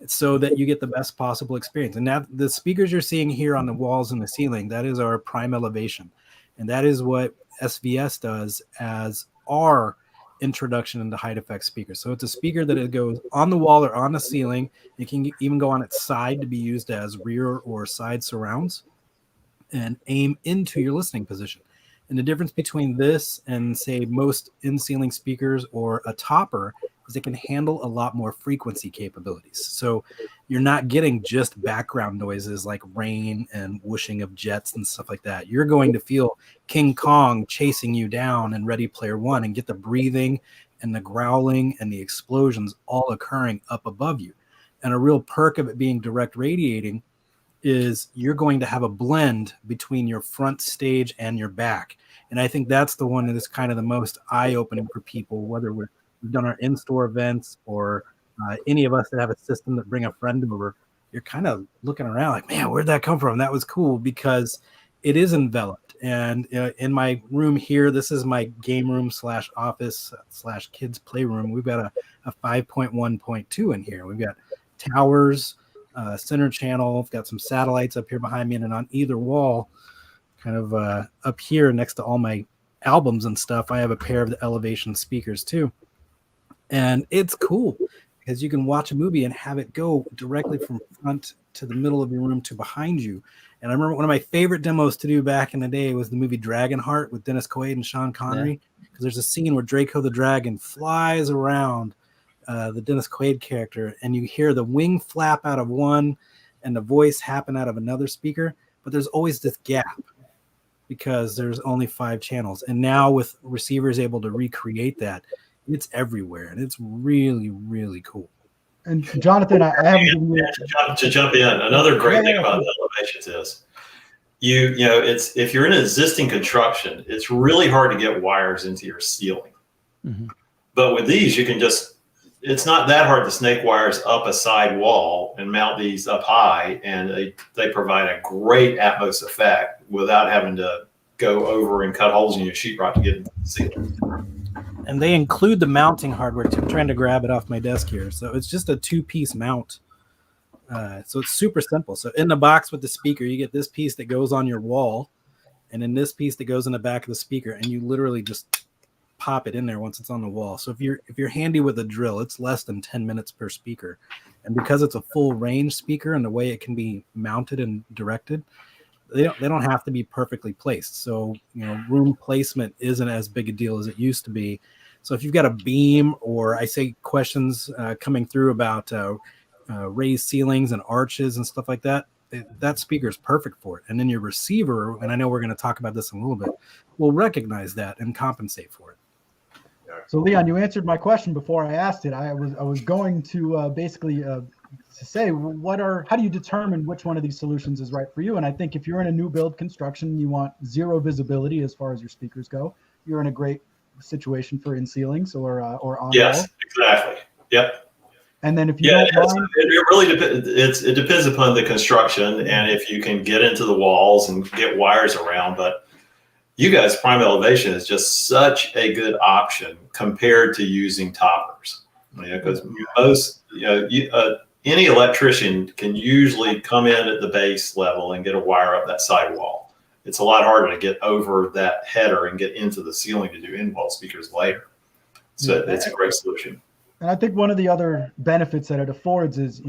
so that you get the best possible experience. And now the speakers you're seeing here on the walls and the ceiling, that is our prime elevation. And that is what SVS does as our introduction into height effect speakers. So it's a speaker that it goes on the wall or on the ceiling. It can even go on its side to be used as rear or side surrounds and aim into your listening position. And the difference between this and, say, most in-ceiling speakers or a topper is it can handle a lot more frequency capabilities. So you're not getting just background noises like rain and whooshing of jets and stuff like that. You're going to feel King Kong chasing you down in Ready Player One and get the breathing and the growling and the explosions all occurring up above you. And a real perk of it being direct radiating is you're going to have a blend between your front stage and your back. And I think that's the one that is kind of the most eye-opening for people, whether we've done our in-store events or any of us that have a system that bring a friend over. You're kind of looking around like, man, where'd that come from? That was cool because it is enveloped. And in my room here, this is my game room / office / kids playroom. We've got a 5.1.2 in here. We've got towers, center channel. We've got some satellites up here behind me, and then on either wall, kind of up here next to all my albums and stuff, I have a pair of the elevation speakers too. And it's cool because you can watch a movie and have it go directly from front to the middle of your room to behind you. And I remember one of my favorite demos to do back in the day was the movie Dragonheart with Dennis Quaid and Sean Connery, because there's a scene where Draco the Dragon flies around the Dennis Quaid character, and you hear the wing flap out of one and the voice happen out of another speaker, but there's always this gap because there's only 5 channels. And now with receivers able to recreate that, it's everywhere, and it's really, really cool. And Jonathan, I haven't given you to jump in. Another great thing about the elevations is you know, it's if you're in an existing construction, it's really hard to get wires into your ceiling. Mm-hmm. But with these, you can just, it's not that hard to snake wires up a side wall and mount these up high, and they provide a great Atmos effect without having to go over and cut holes in your sheetrock to get into the ceiling. And they include the mounting hardware too. I'm trying to grab it off my desk here. So it's just a 2-piece mount. So it's super simple. So in the box with the speaker, you get this piece that goes on your wall, and then this piece that goes in the back of the speaker, and you literally just pop it in there once it's on the wall. So if you're handy with a drill, it's less than 10 minutes per speaker. And because it's a full range speaker and the way it can be mounted and directed, they don't have to be perfectly placed. So, you know, room placement isn't as big a deal as it used to be. So if you've got a beam, or I say questions coming through about raised ceilings and arches and stuff like that, that speaker is perfect for it. And then your receiver, and I know we're going to talk about this in a little bit, will recognize that and compensate for it. So Leon, you answered my question before I asked it. I was going to basically to say, how do you determine which one of these solutions is right for you? And I think if you're in a new build construction, you want zero visibility as far as your speakers go, you're in a great situation for in ceilings or on yes, wall. Exactly. Yep. And then if you it really depends. It depends upon the construction and if you can get into the walls and get wires around. But you guys, prime elevation is just such a good option compared to using toppers. Because most, any electrician can usually come in at the base level and get a wire up that sidewall. It's a lot harder to get over that header and get into the ceiling to do in-wall speakers later. So it's a great solution. And I think one of the other benefits that it affords is,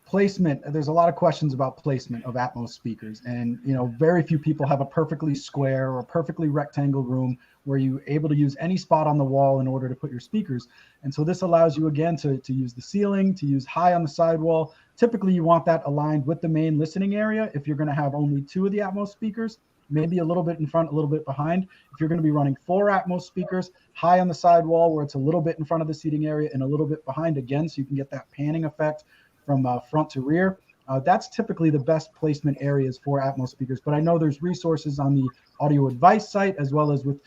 placement. There's a lot of questions about placement of Atmos speakers, and very few people have a perfectly square or a perfectly rectangle room where you're able to use any spot on the wall in order to put your speakers. And so this allows you again to use the ceiling, to use high on the sidewall. Typically you want that aligned with the main listening area. If you're going to have only 2 of the Atmos speakers, maybe a little bit in front, a little bit behind. If you're going to be running 4 Atmos speakers, high on the sidewall where it's a little bit in front of the seating area and a little bit behind again, so you can get that panning effect from front to rear. That's typically the best placement areas for Atmos speakers. But I know there's resources on the Audio Advice site as well as with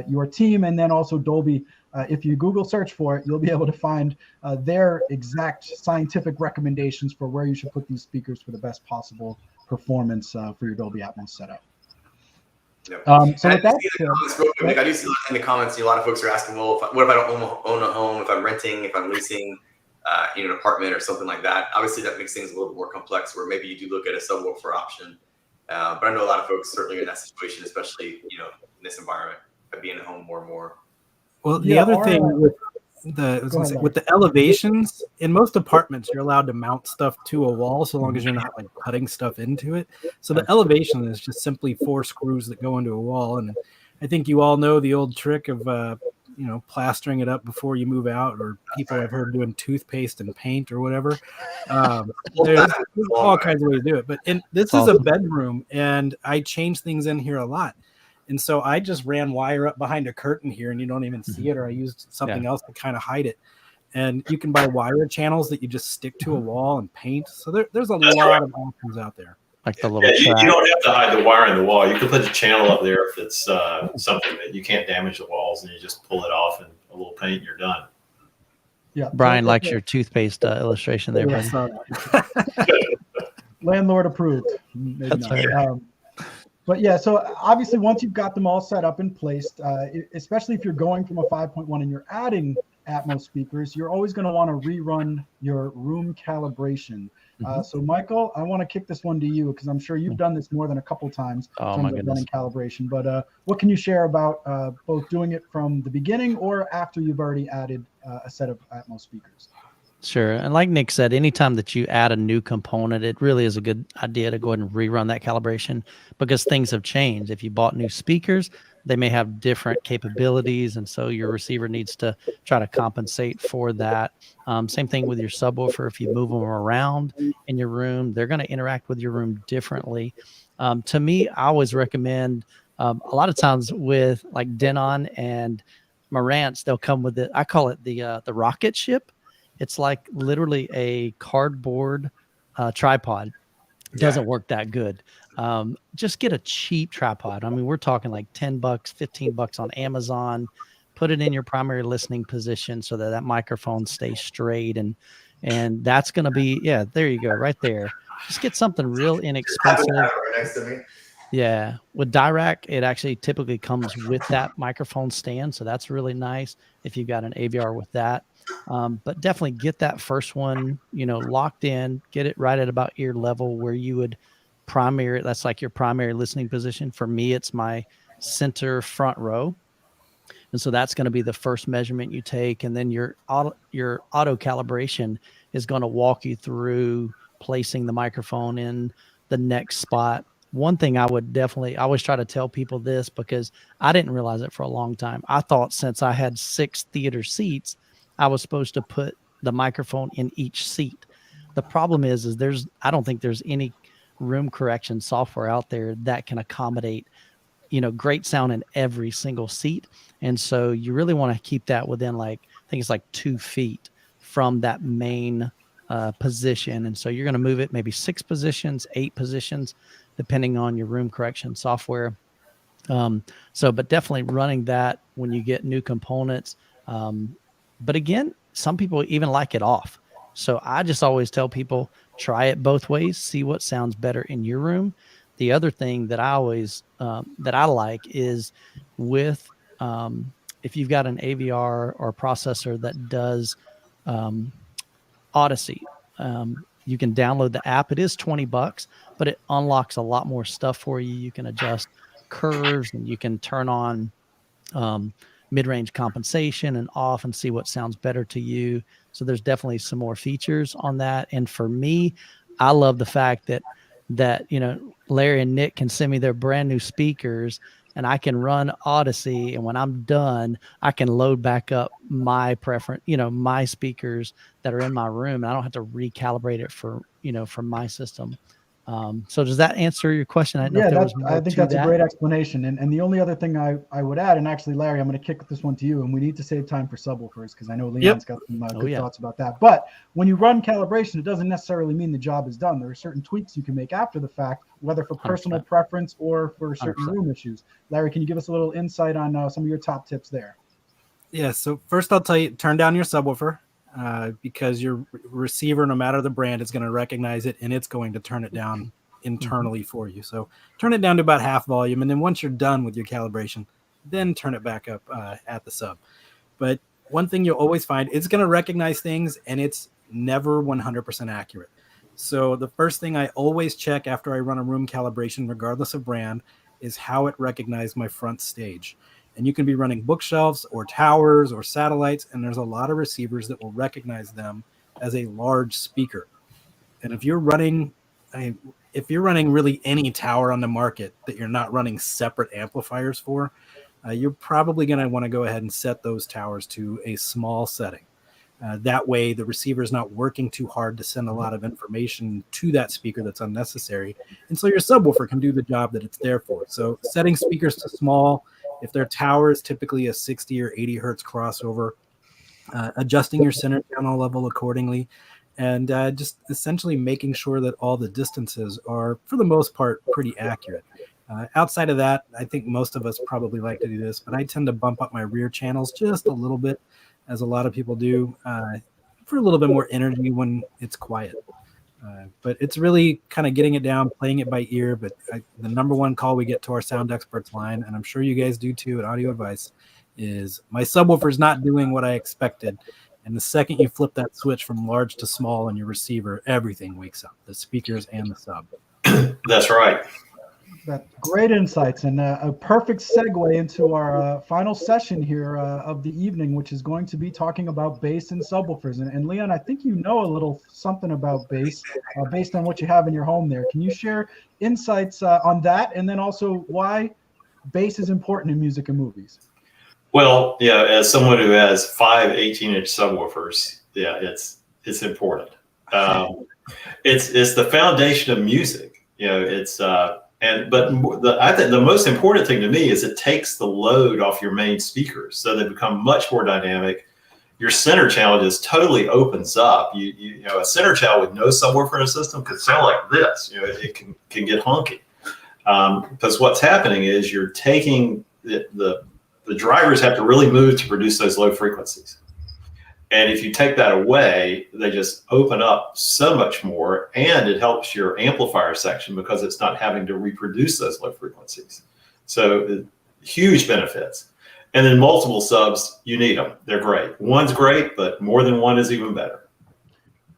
your team, and then also Dolby. If you Google search for it, you'll be able to find their exact scientific recommendations for where you should put these speakers for the best possible performance for your Dolby Atmos setup. Yep. So with that, I do see in the comments, a lot of folks are asking, well, what if I don't own a home, if I'm renting, if I'm leasing? in an apartment or something like that. Obviously, that makes things a little bit more complex, where maybe you do look at a subwoofer option. But I know a lot of folks certainly are in that situation, especially in this environment, by being at home more and more. Well, the other thing with the elevations in most apartments, you're allowed to mount stuff to a wall so long as you're not like putting stuff into it. So the elevation is just simply 4 screws that go into a wall. And I think you all know the old trick of plastering it up before you move out, or people I've heard doing toothpaste and paint or whatever. There's all kinds of ways to do it. But this is a bedroom, and I change things in here a lot. And so I just ran wire up behind a curtain here, and you don't even see it, or I used something else to kind of hide it. And you can buy wire channels that you just stick to a wall and paint. So there's a lot of options out there. Like the little you don't have to hide the wire in the wall. You can put the channel up there if it's something that you can't damage the walls, and you just pull it off and a little paint and you're done. Yeah, Brian likes your toothpaste illustration there. Landlord approved. Maybe That's not. right. But yeah, so obviously once you've got them all set up and placed, especially if you're going from a 5.1 and you're adding Atmos speakers, you're always going to want to rerun your room calibration. So Michael, I want to kick this one to you, because I'm sure you've done this more than a couple times in terms of running calibration. But what can you share about both doing it from the beginning or after you've already added a set of Atmos speakers? Sure. And like Nick said, anytime that you add a new component, it really is a good idea to go ahead and rerun that calibration, because things have changed. If you bought new speakers, they may have different capabilities, and so your receiver needs to try to compensate for that. Same thing with your subwoofer. If you move them around in your room, they're going to interact with your room differently. To me, I always recommend a lot of times with like Denon and Marantz, they'll come with it. I call it the rocket ship. It's like literally a cardboard tripod. It doesn't work that good. Just get a cheap tripod. I mean, we're talking like $10, $15 on Amazon. Put it in your primary listening position so that microphone stays straight. And that's going to be, there you go, right there. Just get something real inexpensive. Next to me. Yeah. With Dirac, it actually typically comes with that microphone stand. So that's really nice if you've got an AVR with that. But definitely get that first one, locked in, get it right at about ear level where you would that's like your primary listening position. For me, it's my center front row. And so that's going to be the first measurement you take. And then your auto calibration is going to walk you through placing the microphone in the next spot. One thing I always try to tell people this, because I didn't realize it for a long time. I thought since I had 6 theater seats, I was supposed to put the microphone in each seat. The problem is I don't think there's any room correction software out there that can accommodate, great sound in every single seat. And so you really want to keep that within I think it's 2 feet from that main position. And so you're going to move it maybe 6 positions, 8 positions, depending on your room correction software. But definitely running that when you get new components. But again, some people even like it off. So I just always tell people, try it both ways, see what sounds better in your room. The other thing that I always, that I like is with, if you've got an AVR or processor that does Odyssey, you can download the app. It is $20, but it unlocks a lot more stuff for you. You can adjust curves, and you can turn on mid-range compensation and off and see what sounds better to you. So there's definitely some more features on that. And for me, I love the fact that Larry and Nick can send me their brand new speakers, and I can run Odyssey. And when I'm done, I can load back up my preference, my speakers that are in my room, and I don't have to recalibrate it for my system. So does that answer your question? I think that's a great explanation. And the only other thing I would add, and actually, Larry, I'm going to kick this one to you, and we need to save time for subwoofers because I know Leon's got some good thoughts about that. But when you run calibration, it doesn't necessarily mean the job is done. There are certain tweaks you can make after the fact, whether for personal 100%. Preference or for certain 100%. Room issues. Larry, can you give us a little insight on some of your top tips there? Yeah, so first I'll tell you, turn down your subwoofer. Because your receiver, no matter the brand, is going to recognize it, and it's going to turn it down internally for you. So turn it down to about half volume, and then once you're done with your calibration, then turn it back up at the sub. But one thing you'll always find, it's going to recognize things, and it's never 100% accurate. So the first thing I always check after I run a room calibration, regardless of brand, is how it recognized my front stage. And you can be running bookshelves or towers or satellites, and there's a lot of receivers that will recognize them as a large speaker. And if you're running really any tower on the market that you're not running separate amplifiers for, you're probably going to want to go ahead and set those towers to a small setting. That way, the receiver is not working too hard to send a lot of information to that speaker that's unnecessary. And so your subwoofer can do the job that it's there for. So setting speakers to small, if their tower is typically a 60 or 80 hertz crossover, adjusting your center channel level accordingly, and just essentially making sure that all the distances are, for the most part, pretty accurate. Outside of that, I think most of us probably like to do this, but I tend to bump up my rear channels just a little bit, as a lot of people do, for a little bit more energy when it's quiet. But it's really kind of getting it down, playing it by ear. But the number one call we get to our sound experts line, and I'm sure you guys do too at Audio Advice, is my subwoofer's not doing what I expected. And the second you flip that switch from large to small in your receiver, everything wakes up, the speakers and the sub. That's right. That's great insights, and a perfect segue into our final session here of the evening, which is going to be talking about bass and subwoofers. And Leon, I think you know a little something about bass based on what you have in your home there. Can you share insights on that, and then also why bass is important in music and movies? Well, yeah, as someone who has 5 18-inch subwoofers, yeah, it's important. It's the foundation of music. You know, it's I think the most important thing to me is it takes the load off your main speakers, so they become much more dynamic. Your center channel just totally opens up. You know, a center channel with no subwoofer in a system could sound like this. You know, it can get honky, because what's happening is you're taking the drivers have to really move to produce those low frequencies. And if you take that away, they just open up so much more, and it helps your amplifier section because it's not having to reproduce those low frequencies. So huge benefits. And then multiple subs, you need them. They're great. One's great, but more than one is even better.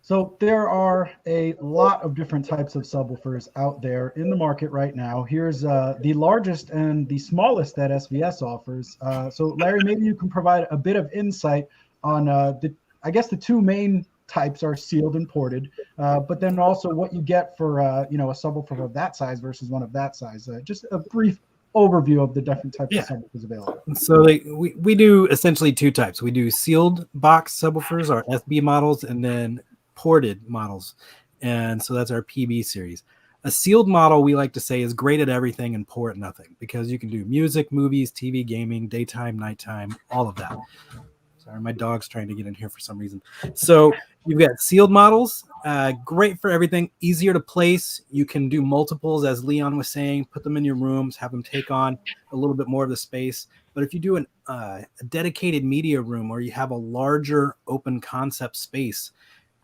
So there are a lot of different types of subwoofers out there in the market right now. Here's the largest and the smallest that SVS offers. So Larry, maybe you can provide a bit of insight on I guess the two main types are sealed and ported, but then also what you get for a subwoofer of that size versus one of that size. Just a brief overview of the different types of subwoofers available. So we do essentially two types. We do sealed box subwoofers, our SB models, and then ported models. And so that's our PB series. A sealed model, we like to say, is great at everything and poor at nothing, because you can do music, movies, TV, gaming, daytime, nighttime, all of that. Sorry, my dog's trying to get in here for some reason. So you've got sealed models, great for everything, easier to place. You can do multiples, as Leon was saying, put them in your rooms, have them take on a little bit more of the space. But if you do a dedicated media room, or you have a larger open concept space,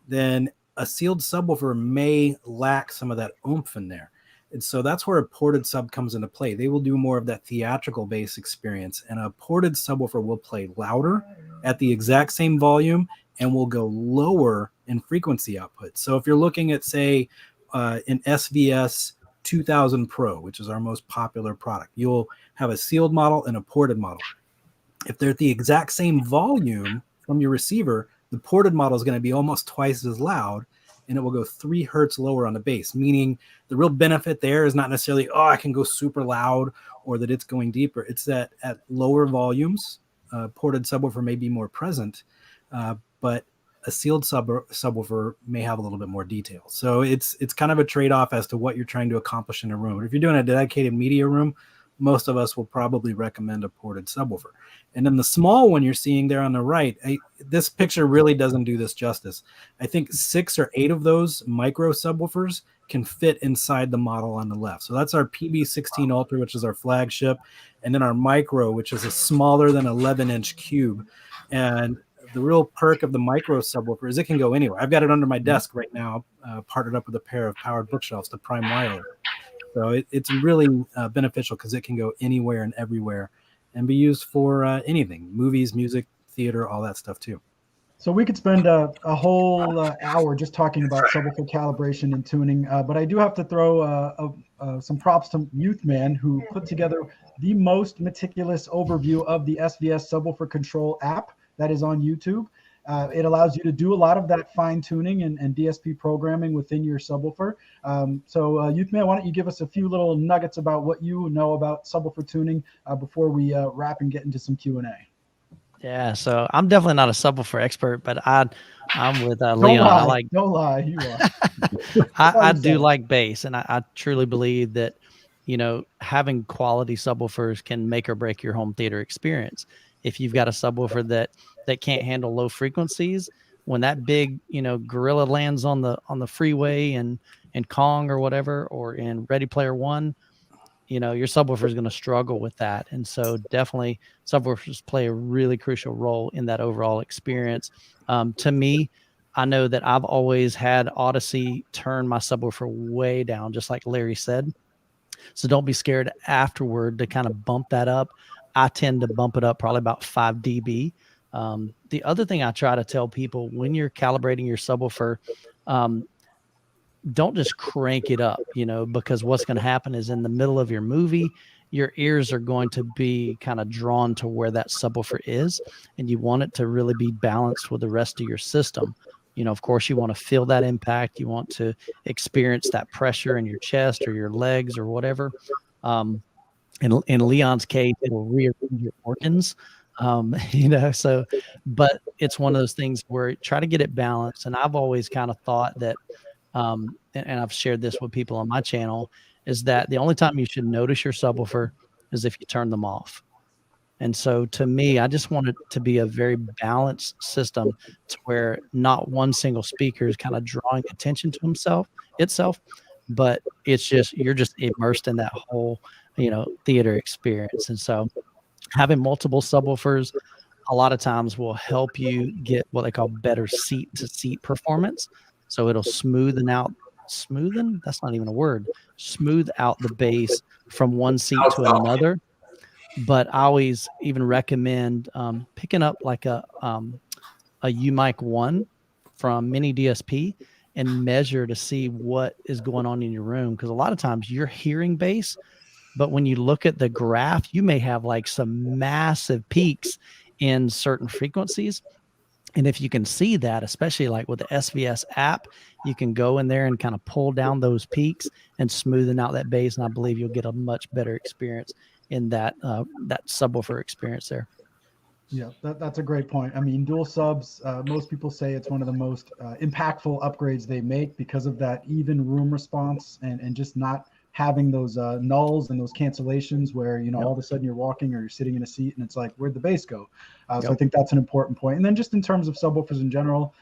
then a sealed subwoofer may lack some of that oomph in there. And so that's where a ported sub comes into play. They will do more of that theatrical bass experience, and a ported subwoofer will play louder at the exact same volume and will go lower in frequency output. So if you're looking at, say, an SVS 2000 Pro, which is our most popular product, you'll have a sealed model and a ported model. If they're at the exact same volume from your receiver, the ported model is going to be almost twice as loud, and it will go 3 hertz lower on the bass, meaning the real benefit there is not necessarily, oh, I can go super loud or that it's going deeper. It's that at lower volumes, ported subwoofer may be more present, but a sealed subwoofer may have a little bit more detail. So it's kind of a trade-off as to what you're trying to accomplish in a room. But if you're doing a dedicated media room, most of us will probably recommend a ported subwoofer. And then the small one you're seeing there on the right, this picture really doesn't do this justice. I think 6 or 8 of those micro subwoofers can fit inside the model on the left. So that's our PB16 Ultra, which is our flagship, and then our micro, which is a smaller than 11-inch cube. And the real perk of the micro subwoofer is it can go anywhere. I've got it under my desk right now, partnered up with a pair of powered bookshelves to Prime Wireless. So it's really beneficial because it can go anywhere and everywhere and be used for anything, movies, music, theater, all that stuff too. So we could spend a whole hour just talking about subwoofer calibration and tuning, but I do have to throw some props to Youthman, who put together the most meticulous overview of the SVS Subwoofer Control app that is on YouTube. It allows you to do a lot of that fine tuning and DSP programming within your subwoofer. So Youthman, why don't you give us a few little nuggets about what you know about subwoofer tuning before we wrap and get into some Q&A. Yeah, so I'm definitely not a subwoofer expert, but I'm with Leon. Don't lie, you are. I do like bass, and I truly believe that, you know, having quality subwoofers can make or break your home theater experience. If you've got a subwoofer that can't handle low frequencies, when that big, you know, gorilla lands on the freeway and Kong or whatever, or in Ready Player One, you know, your subwoofer is going to struggle with that. And so definitely subwoofers play a really crucial role in that overall experience. To me, I know that I've always had Odyssey turn my subwoofer way down, just like Larry said. So don't be scared afterward to kind of bump that up. I tend to bump it up probably about 5 dB. The other thing I try to tell people when you're calibrating your subwoofer, don't just crank it up, you know, because what's going to happen is in the middle of your movie, your ears are going to be kind of drawn to where that subwoofer is, and you want it to really be balanced with the rest of your system. You know, of course, you want to feel that impact. You want to experience that pressure in your chest or your legs or whatever. In Leon's case, it will rearrange your organs. You know, so, but it's one of those things where try to get it balanced. And I've always kind of thought that, and I've shared this with people on my channel, is that the only time you should notice your subwoofer is if you turn them off. And so to me, I just want it to be a very balanced system to where not one single speaker is kind of drawing attention to itself, but it's just, you're just immersed in that whole, you know, theater experience. And so having multiple subwoofers a lot of times will help you get what they call better seat to seat performance. So it'll smooth out the bass from one seat to another. But I always even recommend picking up like a UMic 1 from Mini DSP and measure to see what is going on in your room. Because a lot of times you're hearing bass, but when you look at the graph, you may have like some massive peaks in certain frequencies. And if you can see that, especially like with the SVS app, you can go in there and kind of pull down those peaks and smoothen out that bass. And I believe you'll get a much better experience in that subwoofer experience there. Yeah, that's a great point. I mean, dual subs, most people say it's one of the most impactful upgrades they make because of that even room response and just not having those nulls and those cancellations where, you know, all of a sudden you're walking or you're sitting in a seat and it's like, where'd the bass go? So I think that's an important point. And then just in terms of subwoofers in general,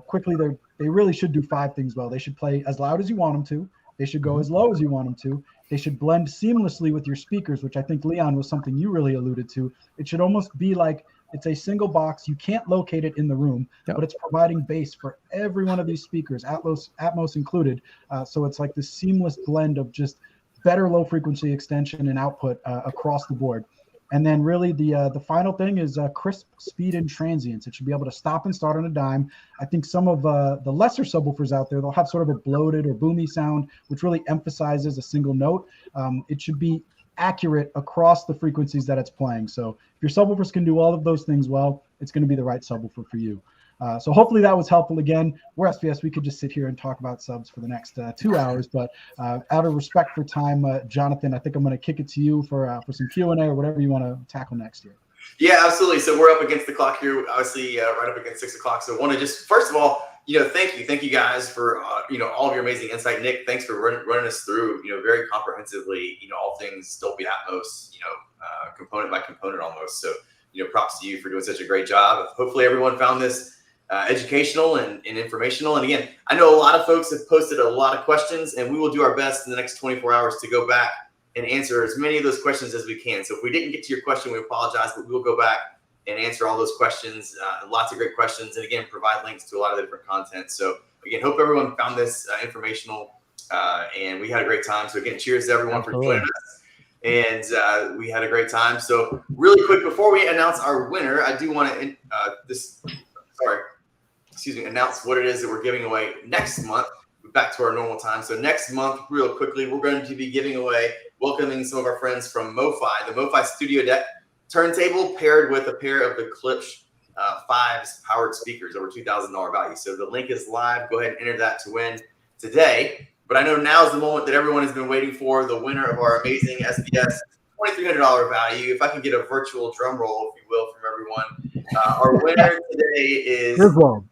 quickly, they really should do 5 things well. They should play as loud as you want them to. They should go as low as you want them to. They should blend seamlessly with your speakers, which I think, Leon, was something you really alluded to. It should almost be like it's a single box. You can't locate it in the room, but it's providing bass for every one of these speakers, Atmos included. So it's like this seamless blend of just better low frequency extension and output across the board. And then really the final thing is crisp speed and transients. It should be able to stop and start on a dime. I think some of the lesser subwoofers out there, they'll have sort of a bloated or boomy sound, which really emphasizes a single note. It should be accurate across the frequencies that it's playing. So if your subwoofers can do all of those things well, it's going to be the right subwoofer for you. So hopefully that was helpful. Again, we're SVS. We could just sit here and talk about subs for the next 2 hours, but out of respect for time, Jonathan, I think I'm going to kick it to you for some Q&A or whatever you want to tackle next here. Yeah, absolutely. So we're up against the clock here, obviously right up against 6 o'clock. So I want to just, first of all, thank you guys for, all of your amazing insight. Nick, thanks for running us through, very comprehensively, all things Dolby Atmos, component by component almost. So, props to you for doing such a great job. Hopefully everyone found this educational and informational. And again, I know a lot of folks have posted a lot of questions, and we will do our best in the next 24 hours to go back and answer as many of those questions as we can. So if we didn't get to your question, we apologize, but we will go back and answer all those questions. Lots of great questions, and again, provide links to a lot of different content. So again, hope everyone found this informational, and we had a great time. So again, cheers to everyone for joining us. And we had a great time. So really quick, before we announce our winner, I do want to announce what it is that we're giving away next month. Back to our normal time. So next month, real quickly, we're going to be giving away, welcoming some of our friends from MoFi, the MoFi Studio Deck turntable paired with a pair of the Klipsch 5s powered speakers, over $2,000 value. So the link is live. Go ahead and enter that to win today. But I know now is the moment that everyone has been waiting for, the winner of our amazing SVS $2,300 value. If I can get a virtual drum roll, if you will, from everyone. Our winner today is Griswold.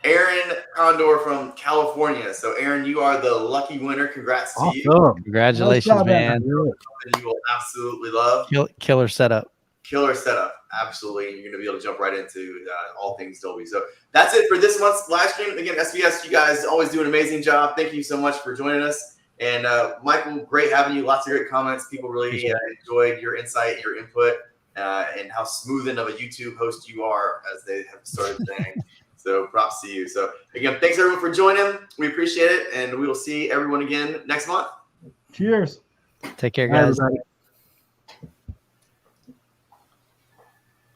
Aaron Condor from California. So, Aaron, you are the lucky winner. Congrats to you. Awesome. Congratulations, Nice job, man. Aaron. Something you will absolutely love. Killer setup. Killer setup. Absolutely. You're going to be able to jump right into all things Dolby. So that's it for this month's live stream. Again, SVS, you guys always do an amazing job. Thank you so much for joining us. And Michael, great having you. Lots of great comments. People really enjoyed your insight, your input, and how smooth of a YouTube host you are, as they have started saying. So props to you. So again, thanks everyone for joining. We appreciate it. And we will see everyone again next month. Cheers. Take care, Bye, guys. everybody.